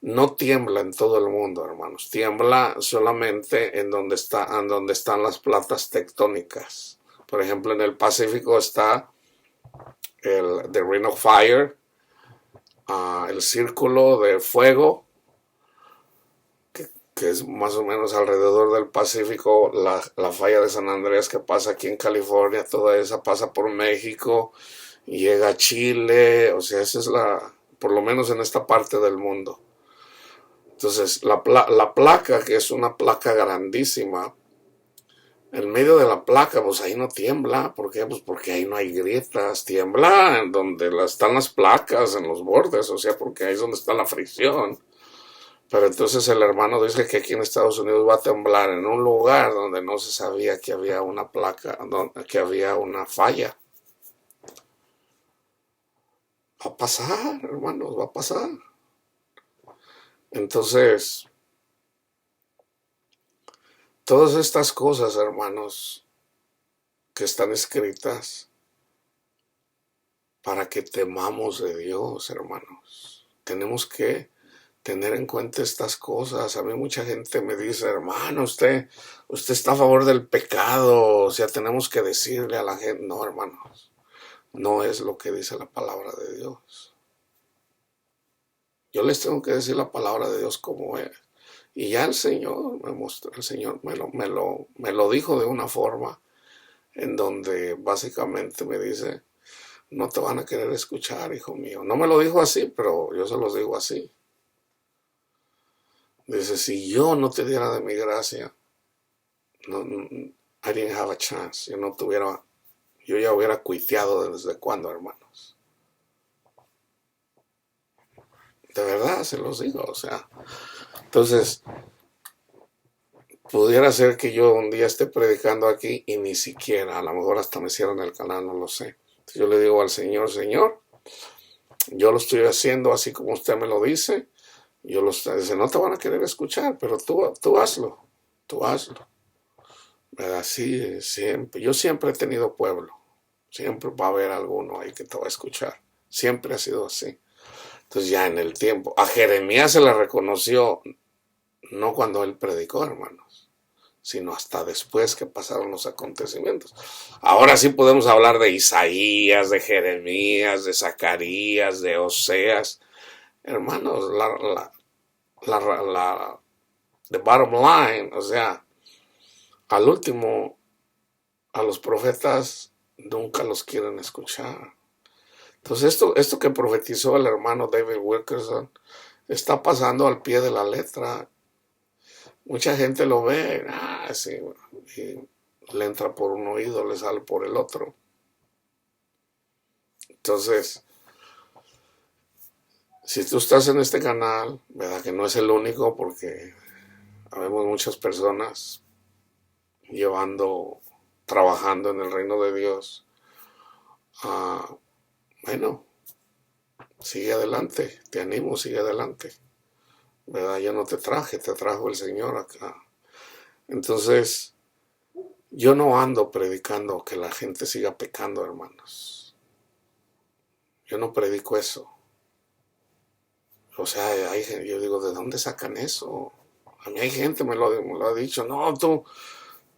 A: no tiembla en todo el mundo, hermanos. Tiembla solamente en donde están las placas tectónicas. Por ejemplo, en el Pacífico está the Ring of Fire, el círculo de fuego, que es más o menos alrededor del Pacífico, la falla de San Andrés que pasa aquí en California, toda esa pasa por México, y llega a Chile, o sea, esa es por lo menos en esta parte del mundo. Entonces, la placa, que es una placa grandísima, en medio de la placa, pues ahí no tiembla. ¿Por qué? Pues porque ahí no hay grietas. Tiembla en donde están las placas, en los bordes, o sea, porque ahí es donde está la fricción. Pero entonces el hermano dice que aquí en Estados Unidos va a temblar en un lugar donde no se sabía que había una placa, que había una falla. Va a pasar, hermanos, va a pasar. Entonces, todas estas cosas, hermanos, que están escritas para que temamos de Dios, hermanos. Tenemos que tener en cuenta estas cosas. A mí mucha gente me dice, hermano, usted está a favor del pecado, o sea, tenemos que decirle a la gente. No, hermanos, no es lo que dice la palabra de Dios. Yo les tengo que decir la palabra de Dios como es. Y ya el Señor me mostró, el Señor me lo dijo de una forma en donde básicamente me dice, no te van a querer escuchar, hijo mío. No me lo dijo así, pero yo se los digo así. Dice, si yo no te diera de mi gracia, I didn't have a chance. Yo ya hubiera cuiteado desde cuándo, hermanos. De verdad, se los digo, o sea. Entonces, pudiera ser que yo un día esté predicando aquí y ni siquiera, a lo mejor hasta me cierran el canal, no lo sé. Entonces yo le digo al Señor, Señor, yo lo estoy haciendo así como usted me lo dice. Dice, no te van a querer escuchar, pero tú hazlo, tú hazlo. ¿Verdad? Sí, siempre. Yo siempre he tenido pueblo. Siempre va a haber alguno ahí que te va a escuchar. Siempre ha sido así. Entonces ya en el tiempo. A Jeremías se le reconoció, no cuando él predicó, hermanos, sino hasta después que pasaron los acontecimientos. Ahora sí podemos hablar de Isaías, de Jeremías, de Zacarías, de Oseas. Hermanos, the bottom line, o sea, al último, a los profetas nunca los quieren escuchar. Entonces esto que profetizó el hermano David Wilkerson está pasando al pie de la letra. Mucha gente lo ve, sí, y le entra por un oído, le sale por el otro. Entonces, si tú estás en este canal, verdad que no es el único, porque habemos muchas personas trabajando en el reino de Dios. Bueno, sigue adelante, te animo, sigue adelante. ¿Verdad? Yo no te trajo el Señor acá. Entonces, yo no ando predicando que la gente siga pecando, hermanos. Yo no predico eso. O sea, yo digo, ¿de dónde sacan eso? A mí hay gente me lo ha dicho, no, tú,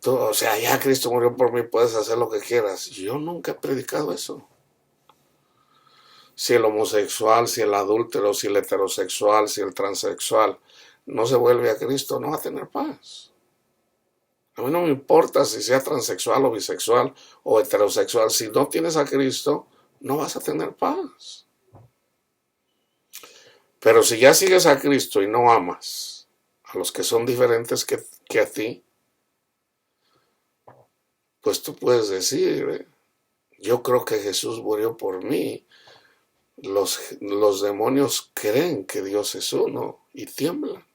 A: o sea, ya Cristo murió por mí, puedes hacer lo que quieras. Yo nunca he predicado eso. Si el homosexual, si el adúltero, si el heterosexual, si el transexual no se vuelve a Cristo, no va a tener paz. A mí no me importa si sea transexual o bisexual o heterosexual. Si no tienes a Cristo, no vas a tener paz. Pero si ya sigues a Cristo y no amas a los que son diferentes que a ti, pues tú puedes decir, yo creo que Jesús murió por mí. Los demonios creen que Dios es uno y tiemblan.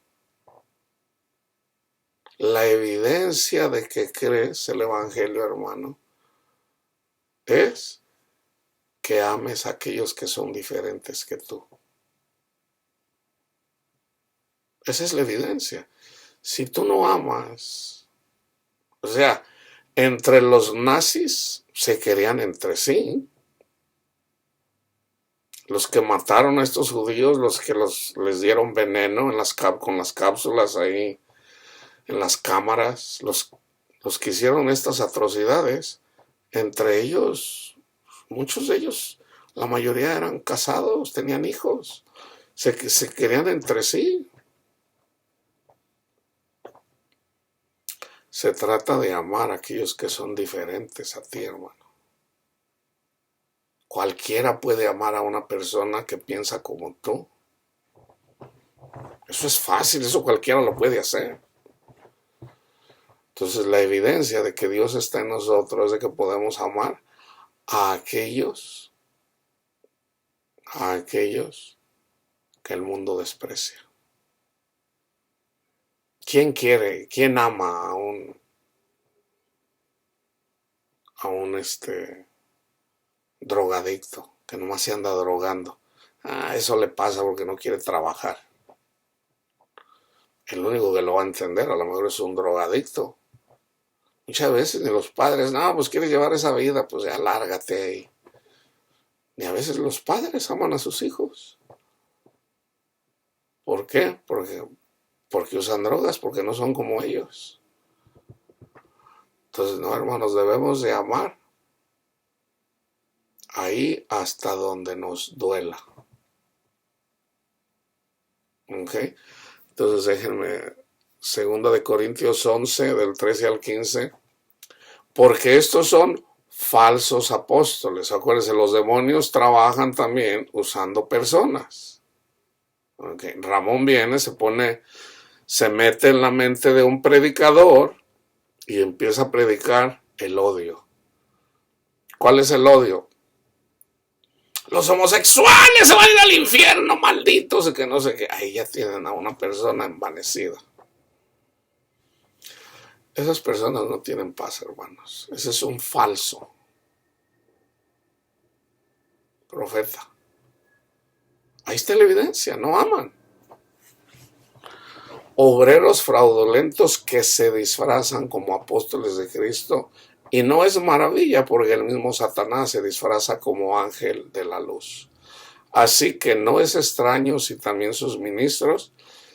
A: La evidencia de que crees el Evangelio, hermano, es que ames a aquellos que son diferentes que tú. Esa es la evidencia. Si tú no amas, o sea, entre los nazis se querían entre sí. Los que mataron a estos judíos, los que les dieron veneno con las cápsulas ahí en las cámaras, los que hicieron estas atrocidades, entre ellos, muchos de ellos, la mayoría eran casados, tenían hijos, se querían entre sí. Se trata de amar a aquellos que son diferentes a ti, hermano. Cualquiera puede amar a una persona que piensa como tú. Eso es fácil, eso cualquiera lo puede hacer. Entonces la evidencia de que Dios está en nosotros es de que podemos amar a aquellos que el mundo desprecia. ¿Quién ama a un drogadicto que nomás se anda drogando? Eso le pasa porque no quiere trabajar. El único que lo va a entender a lo mejor es un drogadicto. Muchas veces ni los padres, no, pues quieres llevar esa vida, pues ya lárgate ahí. Ni a veces los padres aman a sus hijos. ¿Por qué? Porque usan drogas, porque no son como ellos. Entonces, no, hermanos, debemos de amar ahí hasta donde nos duela. ¿Ok? Entonces déjenme, 2 Corintios 11, del 13 al 15, porque estos son falsos apóstoles. Acuérdense, los demonios trabajan también usando personas. Okay. Ramón viene, se mete en la mente de un predicador y empieza a predicar el odio. ¿Cuál es el odio? Los homosexuales se van a ir al infierno, malditos, y que no sé qué. Ahí ya tienen a una persona envanecida. Esas personas no tienen paz, hermanos. Ese es un falso profeta. Ahí está la evidencia, no aman. Obreros fraudulentos que se disfrazan como apóstoles de Cristo. Y no es maravilla porque el mismo Satanás se disfraza como ángel de la luz. Así que no es extraño si también sus ministros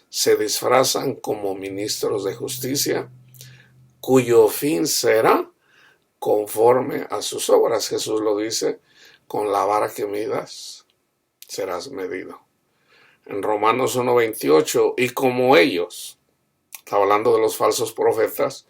A: se disfrazan como ministros de justicia, cuyo fin será conforme a sus obras. Jesús lo dice, con la vara que midas serás medido. En Romanos 1:28, y como ellos, está hablando de los falsos profetas,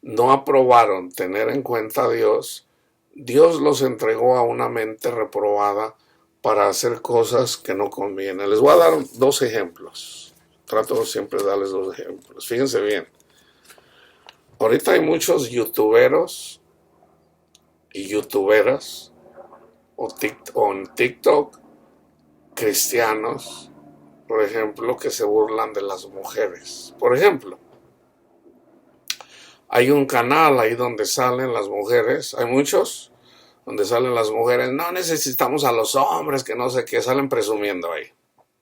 A: no aprobaron tener en cuenta a Dios, Dios los entregó a una mente reprobada para hacer cosas que no convienen. Les voy a dar 2 ejemplos. Trato siempre de darles 2 ejemplos. Fíjense bien. Ahorita hay muchos youtuberos y youtuberas o en TikTok cristianos, por ejemplo, que se burlan de las mujeres. Por ejemplo, hay un canal ahí donde salen las mujeres, hay muchos, donde salen las mujeres, no necesitamos a los hombres, que no sé qué, salen presumiendo ahí,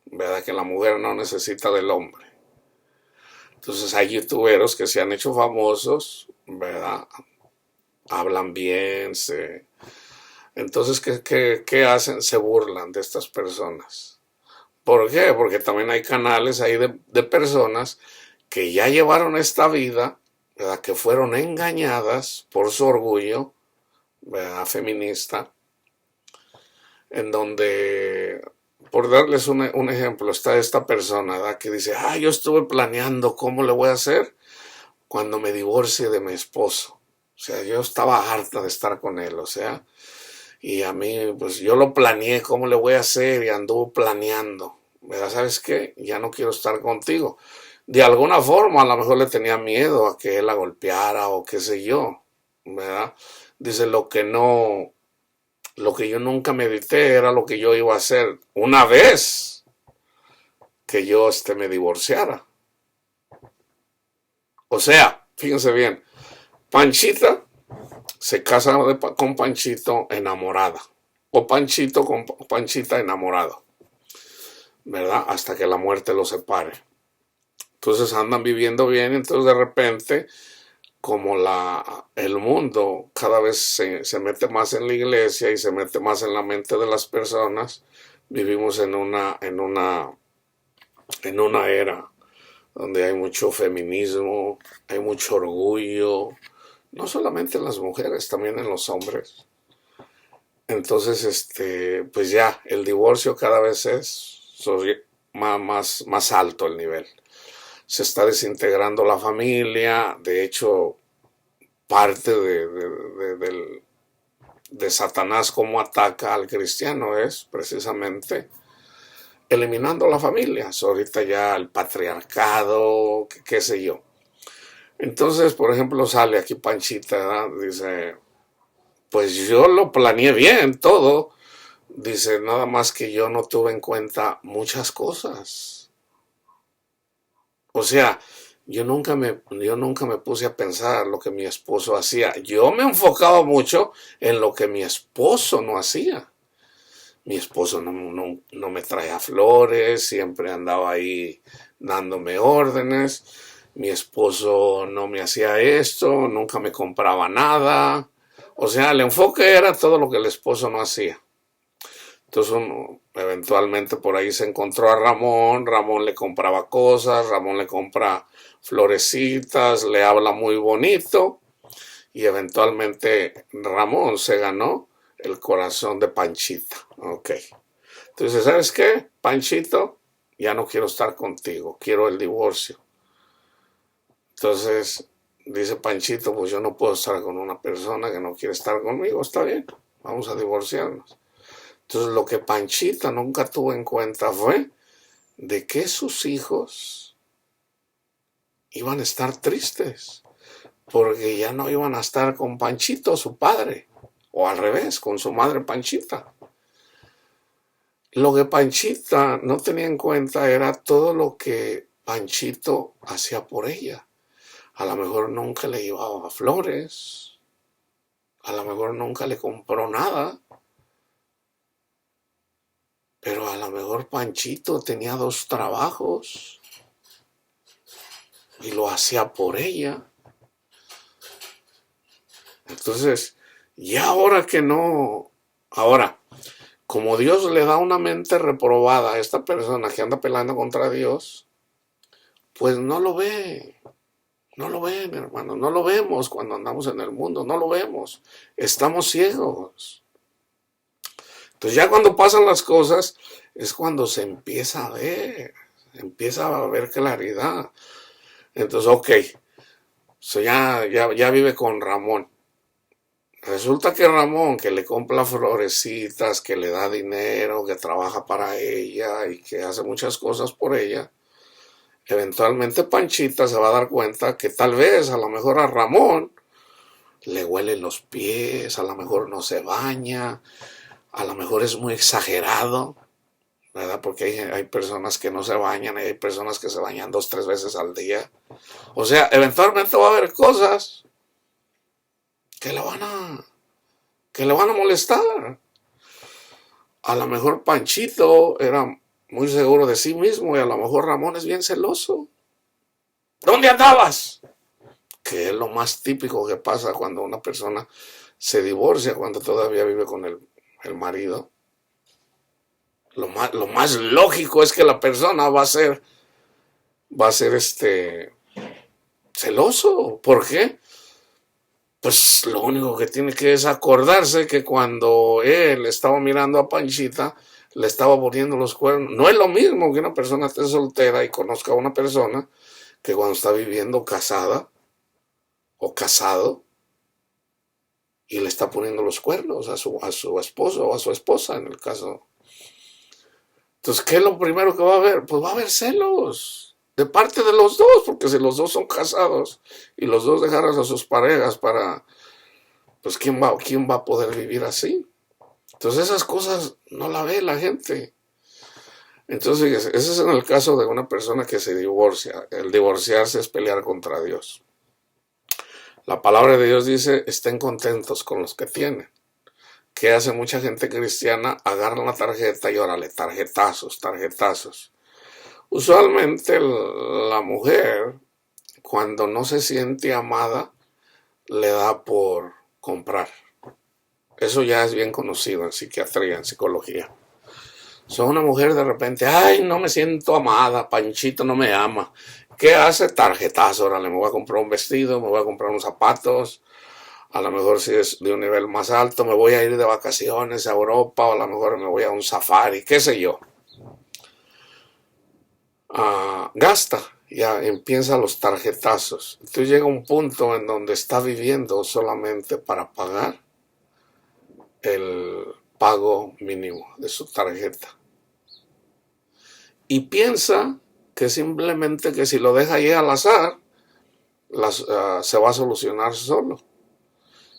A: ¿verdad? Que la mujer no necesita del hombre. Entonces hay youtuberos que se han hecho famosos, ¿verdad? Hablan bien, Entonces, ¿qué hacen? Se burlan de estas personas. ¿Por qué? Porque también hay canales ahí de personas que ya llevaron esta vida, ¿verdad? Que fueron engañadas por su orgullo, ¿verdad? Feminista, en donde, por darles un ejemplo, está esta persona, ¿verdad? Que dice, yo estuve planeando cómo le voy a hacer cuando me divorcie de mi esposo. O sea, yo estaba harta de estar con él, o sea, y a mí, pues yo lo planeé, cómo le voy a hacer, y anduvo planeando. ¿Verdad? ¿Sabes qué? Ya no quiero estar contigo. De alguna forma, a lo mejor le tenía miedo a que él la golpeara o qué sé yo, ¿verdad? Dice, lo que yo nunca medité era lo que yo iba a hacer una vez que yo me divorciara. O sea, fíjense bien, Panchita se casa con Panchito enamorada, o Panchito con Panchita enamorado, ¿verdad? Hasta que la muerte los separe. Entonces andan viviendo bien, entonces de repente, como el mundo cada vez se mete más en la iglesia y se mete más en la mente de las personas, vivimos en una era donde hay mucho feminismo, hay mucho orgullo, no solamente en las mujeres, también en los hombres. Entonces, pues ya, el divorcio cada vez es más alto el nivel. Se está desintegrando la familia, de hecho, parte de Satanás como ataca al cristiano es precisamente eliminando la familia. Ahorita ya el patriarcado, qué sé yo. Entonces, por ejemplo, sale aquí Panchita, ¿verdad? Dice, pues yo lo planeé bien todo. Dice, nada más que yo no tuve en cuenta muchas cosas. O sea, yo nunca me puse a pensar lo que mi esposo hacía. Yo me enfocaba mucho en lo que mi esposo no hacía. Mi esposo no me traía flores, siempre andaba ahí dándome órdenes. Mi esposo no me hacía esto, nunca me compraba nada. O sea, el enfoque era todo lo que el esposo no hacía. Entonces uno eventualmente por ahí se encontró a Ramón, Ramón le compraba cosas, Ramón le compra florecitas, le habla muy bonito y eventualmente Ramón se ganó el corazón de Panchita. Ok. Entonces, ¿sabes qué? Panchito, ya no quiero estar contigo, quiero el divorcio. Entonces, dice Panchito, pues yo no puedo estar con una persona que no quiere estar conmigo, está bien, vamos a divorciarnos. Entonces, lo que Panchita nunca tuvo en cuenta fue de que sus hijos iban a estar tristes, porque ya no iban a estar con Panchito, su padre, o al revés, con su madre Panchita. Lo que Panchita no tenía en cuenta era todo lo que Panchito hacía por ella. A lo mejor nunca le llevaba flores, a lo mejor nunca le compró nada, pero a lo mejor Panchito tenía 2 trabajos y lo hacía por ella. Entonces, ya ahora que no, ahora, como Dios le da una mente reprobada a esta persona que anda peleando contra Dios, pues no lo ve. No lo ven, hermano, no lo vemos cuando andamos en el mundo, no lo vemos. Estamos ciegos. Entonces ya cuando pasan las cosas es cuando se empieza a ver claridad. Entonces, ok, so ya vive con Ramón. Resulta que Ramón, que le compra florecitas, que le da dinero, que trabaja para ella y que hace muchas cosas por ella, eventualmente Panchita se va a dar cuenta que tal vez a lo mejor a Ramón le huelen los pies, a lo mejor no se baña, a lo mejor es muy exagerado, ¿verdad? Porque hay personas que no se bañan y hay personas que se bañan 2, 3 veces al día. O sea, eventualmente va a haber cosas que le van a molestar. A lo mejor Panchito era muy seguro de sí mismo y a lo mejor Ramón es bien celoso. ¿Dónde andabas? que es lo más típico que pasa cuando una persona se divorcia, cuando todavía vive con el marido. Lo más lógico es que la persona va a ser celoso. ¿Por qué? Pues lo único que tiene que es acordarse que cuando él estaba mirando a Panchita, le estaba poniendo los cuernos. No es lo mismo que una persona esté soltera y conozca a una persona que cuando está viviendo casada o casado y le está poniendo los cuernos a su esposo o a su esposa en el caso. Entonces, ¿qué es lo primero que va a haber? Pues va a haber celos de parte de los dos, porque si los dos son casados y los dos dejaron a sus parejas para, pues ¿quién va a poder vivir así? Entonces esas cosas no la ve la gente. Entonces, ese es en el caso de una persona que se divorcia. El divorciarse es pelear contra Dios. La palabra de Dios dice, estén contentos con los que tienen. ¿Qué hace mucha gente cristiana? Agarran la tarjeta y órale, tarjetazos, tarjetazos. Usualmente la mujer, cuando no se siente amada, le da por comprar. Eso ya es bien conocido en psiquiatría, en psicología. Son una mujer de repente, ay, no me siento amada, Panchito no me ama. ¿Qué hace? Tarjetazo, órale, me voy a comprar un vestido, me voy a comprar unos zapatos. A lo mejor si es de un nivel más alto, me voy a ir de vacaciones a Europa, o a lo mejor me voy a un safari, qué sé yo. Gasta, ya empieza los tarjetazos. Entonces llega un punto en donde está viviendo solamente para pagar el pago mínimo de su tarjeta. Y piensa que simplemente que si lo deja ahí al azar, se va a solucionar solo.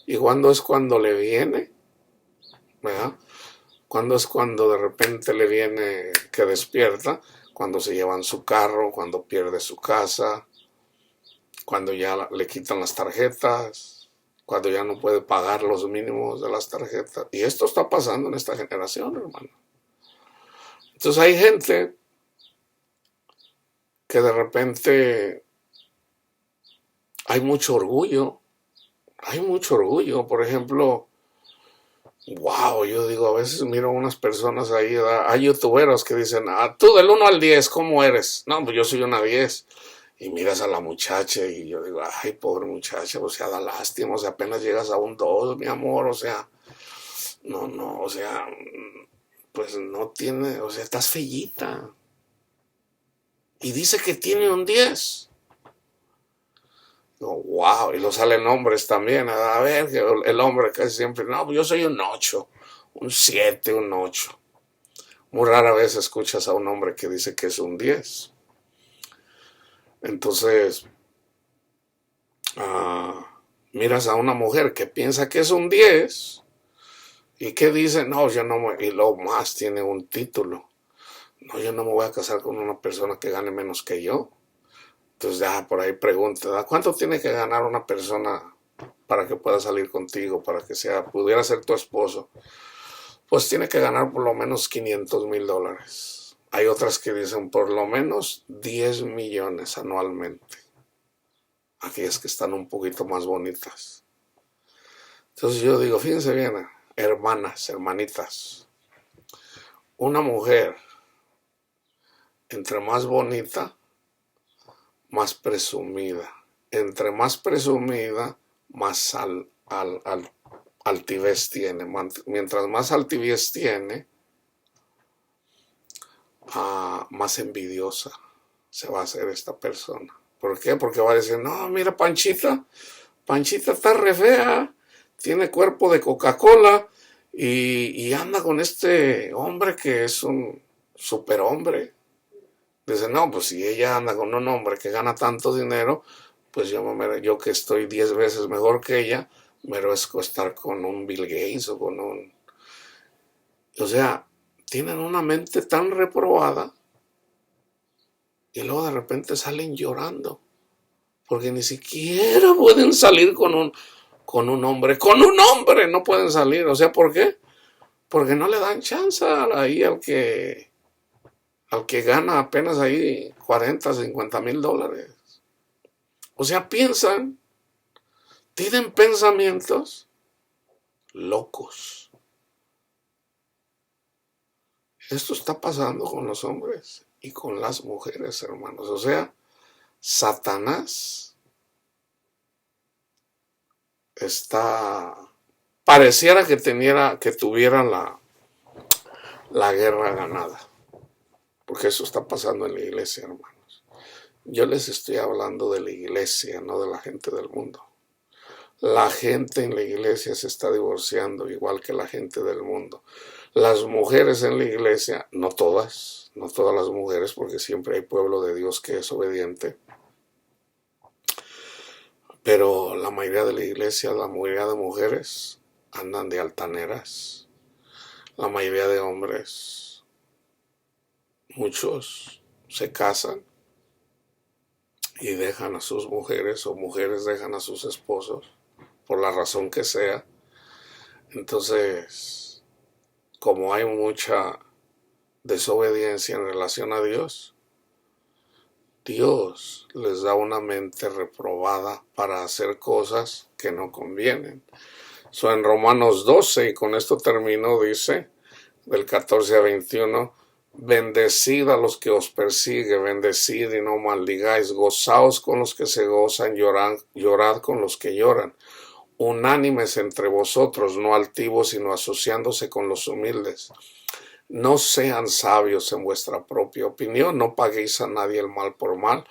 A: ¿Y cuándo es cuando le viene? ¿Verdad? ¿Cuándo es cuando de repente le viene que despierta? Cuando se llevan su carro, cuando pierde su casa, cuando ya le quitan las tarjetas, cuando ya no puede pagar los mínimos de las tarjetas. Y esto está pasando en esta generación, hermano. Entonces hay gente que de repente hay mucho orgullo. Por ejemplo, wow, yo digo, a veces miro a unas personas ahí, hay youtuberos que dicen, tú del 1 al 10, ¿cómo eres? No, pues yo soy una 10. Y miras a la muchacha y yo digo, ay, pobre muchacha, o sea, da lástima, o sea, apenas llegas a un 2, mi amor, o sea, no, o sea, pues no tiene, o sea, estás fellita. Y dice que tiene un 10. No, wow, y lo salen hombres también. A ver, el hombre casi siempre, no, yo soy un 8, un 7, un 8. Muy rara vez escuchas a un hombre que dice que es un 10. Entonces, miras a una mujer que piensa que es un 10 y que dice, no, yo no me, y lo más tiene un título. No, yo no me voy a casar con una persona que gane menos que yo. Entonces ya por ahí pregunta, ¿cuánto tiene que ganar una persona para que pueda salir contigo, para que pudiera ser tu esposo? Pues tiene que ganar por lo menos $500,000. Hay otras que dicen por lo menos 10 millones anualmente. Aquellas que están un poquito más bonitas. Entonces yo digo, fíjense bien, hermanitas, una mujer entre más bonita, más presumida. Entre más presumida, más altivez tiene. Mientras más altivez tiene, más envidiosa se va a hacer esta persona. ¿Por qué? Porque va a decir, no, mira Panchita está re fea, tiene cuerpo de Coca-Cola y anda con este hombre que es un superhombre. Dice, no, pues si ella anda con un hombre que gana tanto dinero, pues yo que estoy 10 veces mejor que ella, merezco estar con un Bill Gates o con un... O sea, tienen una mente tan reprobada y luego de repente salen llorando porque ni siquiera pueden salir con un hombre. Con un hombre no pueden salir. O sea, ¿por qué? Porque no le dan chance ahí al que gana apenas ahí $40,000, $50,000. O sea, piensan tienen pensamientos locos. Esto está pasando con los hombres y con las mujeres, hermanos. O sea, Satanás pareciera que tuviera la guerra ganada. Porque eso está pasando en la iglesia, hermanos. Yo les estoy hablando de la iglesia, no de la gente del mundo. La gente en la iglesia se está divorciando igual que la gente del mundo. Las mujeres en la iglesia, no todas las mujeres, porque siempre hay pueblo de Dios que es obediente, pero la mayoría de la iglesia, la mayoría de mujeres andan de altaneras. La mayoría de hombres, muchos se casan y dejan a sus mujeres, o mujeres dejan a sus esposos, por la razón que sea. Entonces, como hay mucha desobediencia en relación a Dios, Dios les da una mente reprobada para hacer cosas que no convienen. En Romanos 12, y con esto termino, dice, del 14 a 21, bendecid a los que os persiguen, bendecid y no maldigáis, gozaos con los que se gozan, llorad con los que lloran. Unánimes entre vosotros, no altivos, sino asociándose con los humildes. No sean sabios en vuestra propia opinión, no paguéis a nadie el mal por mal,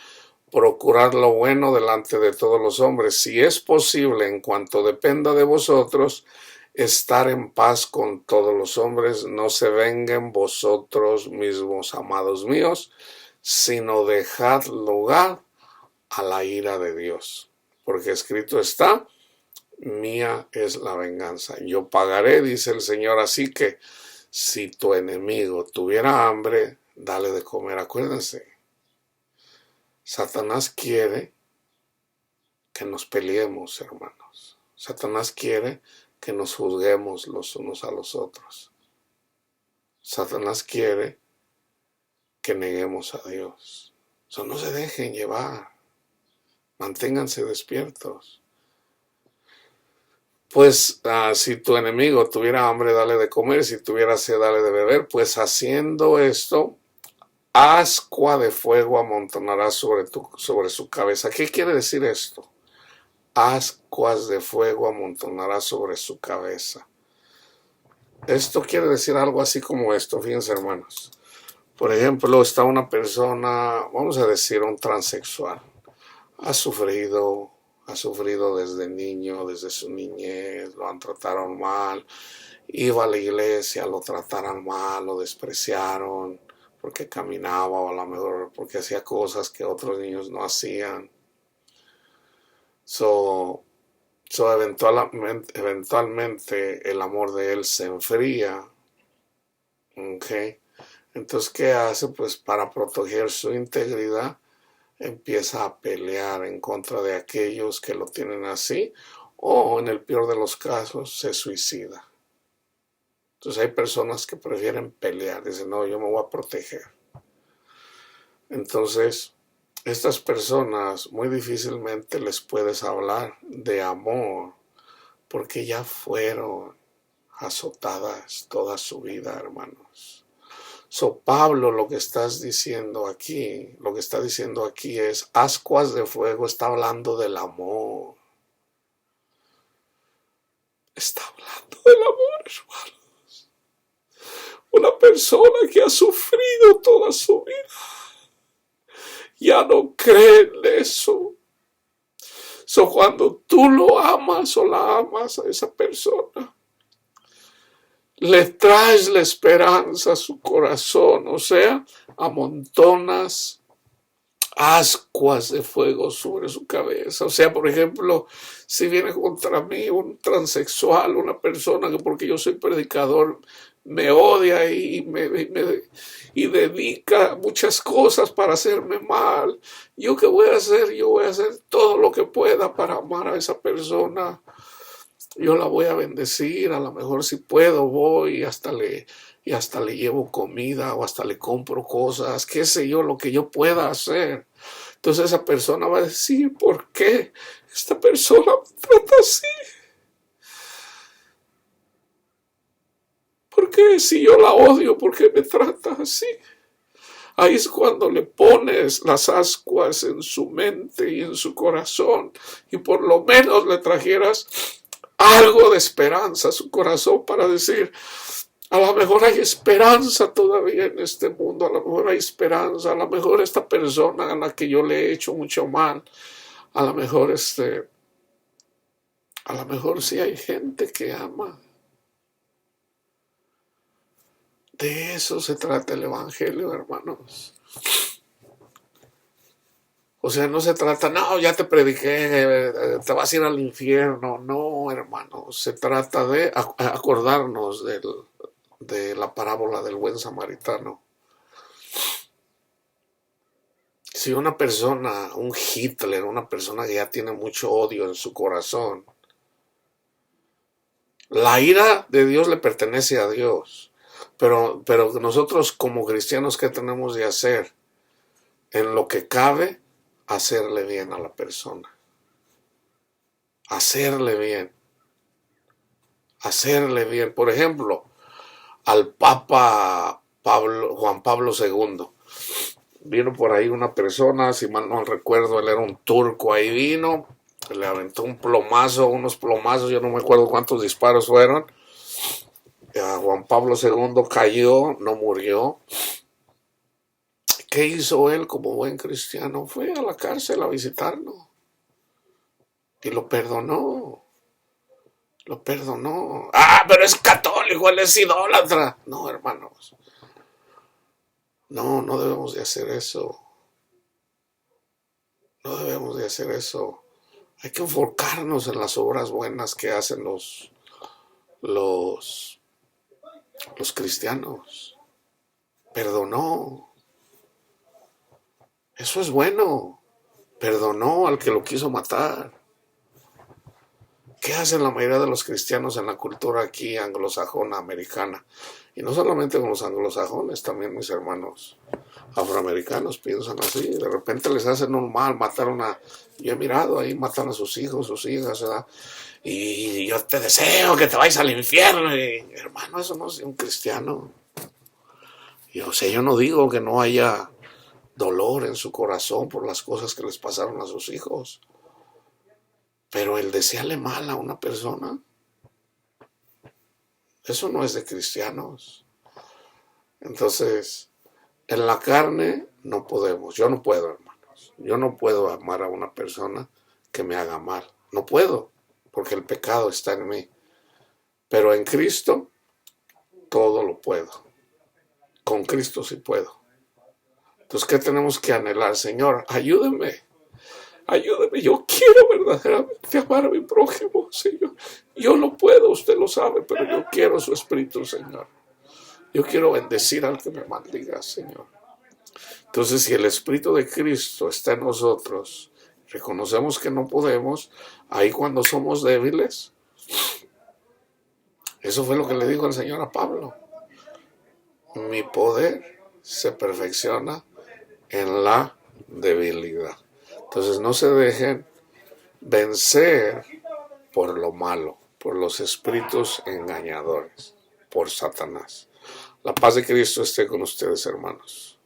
A: procurad lo bueno delante de todos los hombres, si es posible, en cuanto dependa de vosotros, estar en paz con todos los hombres, no se vengan vosotros mismos, amados míos, sino dejad lugar a la ira de Dios, porque escrito está, mía es la venganza, yo pagaré, dice el Señor. Así que si tu enemigo tuviera hambre, dale de comer. Acuérdense, Satanás quiere que nos peleemos, hermanos. Satanás quiere que nos juzguemos los unos a los otros. Satanás quiere que neguemos a Dios. No se dejen llevar. Manténganse despiertos. Pues si tu enemigo tuviera hambre, dale de comer, si tuviera sed, dale de beber. Pues haciendo esto, ascua de fuego amontonarás sobre su cabeza. ¿Qué quiere decir esto? Ascuas de fuego amontonarás sobre su cabeza. Esto quiere decir algo así como esto, fíjense, hermanos. Por ejemplo, está una persona, vamos a decir un transexual, ha sufrido desde niño, desde su niñez, lo han tratado mal, iba a la iglesia, lo trataron mal, lo despreciaron, porque caminaba o a lo mejor porque hacía cosas que otros niños no hacían. Eventualmente el amor de él se enfría. ¿Okay? Entonces, ¿qué hace? Pues para proteger su integridad, empieza a pelear en contra de aquellos que lo tienen así, o en el peor de los casos, se suicida. Entonces hay personas que prefieren pelear, dicen, no, yo me voy a proteger. Entonces, estas personas muy difícilmente les puedes hablar de amor, porque ya fueron azotadas toda su vida, hermanos. Pablo lo que está diciendo aquí es ascuas de fuego, está hablando del amor. Está hablando del amor, hermanos. Una persona que ha sufrido toda su vida ya no cree en eso. Cuando tú lo amas o la amas a esa persona, le traes la esperanza a su corazón, o sea, amontonas ascuas de fuego sobre su cabeza. O sea, por ejemplo, si viene contra mí un transexual, una persona que porque yo soy predicador me odia y dedica muchas cosas para hacerme mal, ¿yo qué voy a hacer? Yo voy a hacer todo lo que pueda para amar a esa persona. Yo la voy a bendecir, a lo mejor si puedo voy y hasta le llevo comida o hasta le compro cosas, qué sé yo, lo que yo pueda hacer. Entonces esa persona va a decir, ¿por qué esta persona me trata así? ¿Por qué si yo la odio, por qué me trata así? Ahí es cuando le pones las ascuas en su mente y en su corazón y por lo menos le trajeras algo de esperanza a su corazón para decir, a lo mejor hay esperanza todavía en este mundo, a lo mejor hay esperanza, a lo mejor esta persona a la que yo le he hecho mucho mal, a lo mejor sí hay gente que ama. De eso se trata el evangelio, hermanos. O sea, no se trata, no, ya te prediqué, te vas a ir al infierno. No, hermanos, se trata de acordarnos de la parábola del buen samaritano. Si una persona, un Hitler, una persona que ya tiene mucho odio en su corazón, la ira de Dios le pertenece a Dios. Pero nosotros como cristianos, ¿qué tenemos de hacer? En lo que cabe, hacerle bien a la persona. Hacerle bien. Hacerle bien. Por ejemplo, al Papa Juan Pablo II. Vino por ahí una persona, si mal no recuerdo, él era un turco, ahí vino, le aventó unos plomazos, yo no me acuerdo cuántos disparos fueron. Juan Pablo II cayó, no murió. ¿Qué hizo él como buen cristiano? Fue a la cárcel a visitarnos y lo perdonó. Lo perdonó. Ah, pero es católico, él es idólatra. No, hermanos. No debemos de hacer eso. No debemos de hacer eso. Hay que enfocarnos en las obras buenas que hacen los cristianos. Perdonó. Eso es bueno. Perdonó al que lo quiso matar. ¿Qué hacen la mayoría de los cristianos en la cultura aquí anglosajona, americana? Y no solamente con los anglosajones, también mis hermanos afroamericanos piensan así. De repente les hacen un mal, yo he mirado ahí, matan a sus hijos, sus hijas, ¿verdad? Y yo te deseo que te vayas al infierno. Y, hermano, eso no es un cristiano. Yo no digo que no haya dolor en su corazón por las cosas que les pasaron a sus hijos. Pero el desearle mal a una persona, eso no es de cristianos. Entonces, en la carne no podemos. Yo no puedo, hermanos. Yo no puedo amar a una persona que me haga mal. No puedo, porque el pecado está en mí. Pero en Cristo, todo lo puedo. Con Cristo sí puedo. Entonces, ¿qué tenemos que anhelar? Señor, ayúdeme. Ayúdeme, yo quiero verdaderamente amar a mi prójimo, Señor. Yo no puedo, usted lo sabe, pero yo quiero su Espíritu, Señor. Yo quiero bendecir al que me maldiga, Señor. Entonces, si el Espíritu de Cristo está en nosotros, reconocemos que no podemos, ahí cuando somos débiles, eso fue lo que le dijo el Señor a Pablo. Mi poder se perfecciona en la debilidad. Entonces no se dejen vencer por lo malo, por los espíritus engañadores, por Satanás. La paz de Cristo esté con ustedes, hermanos.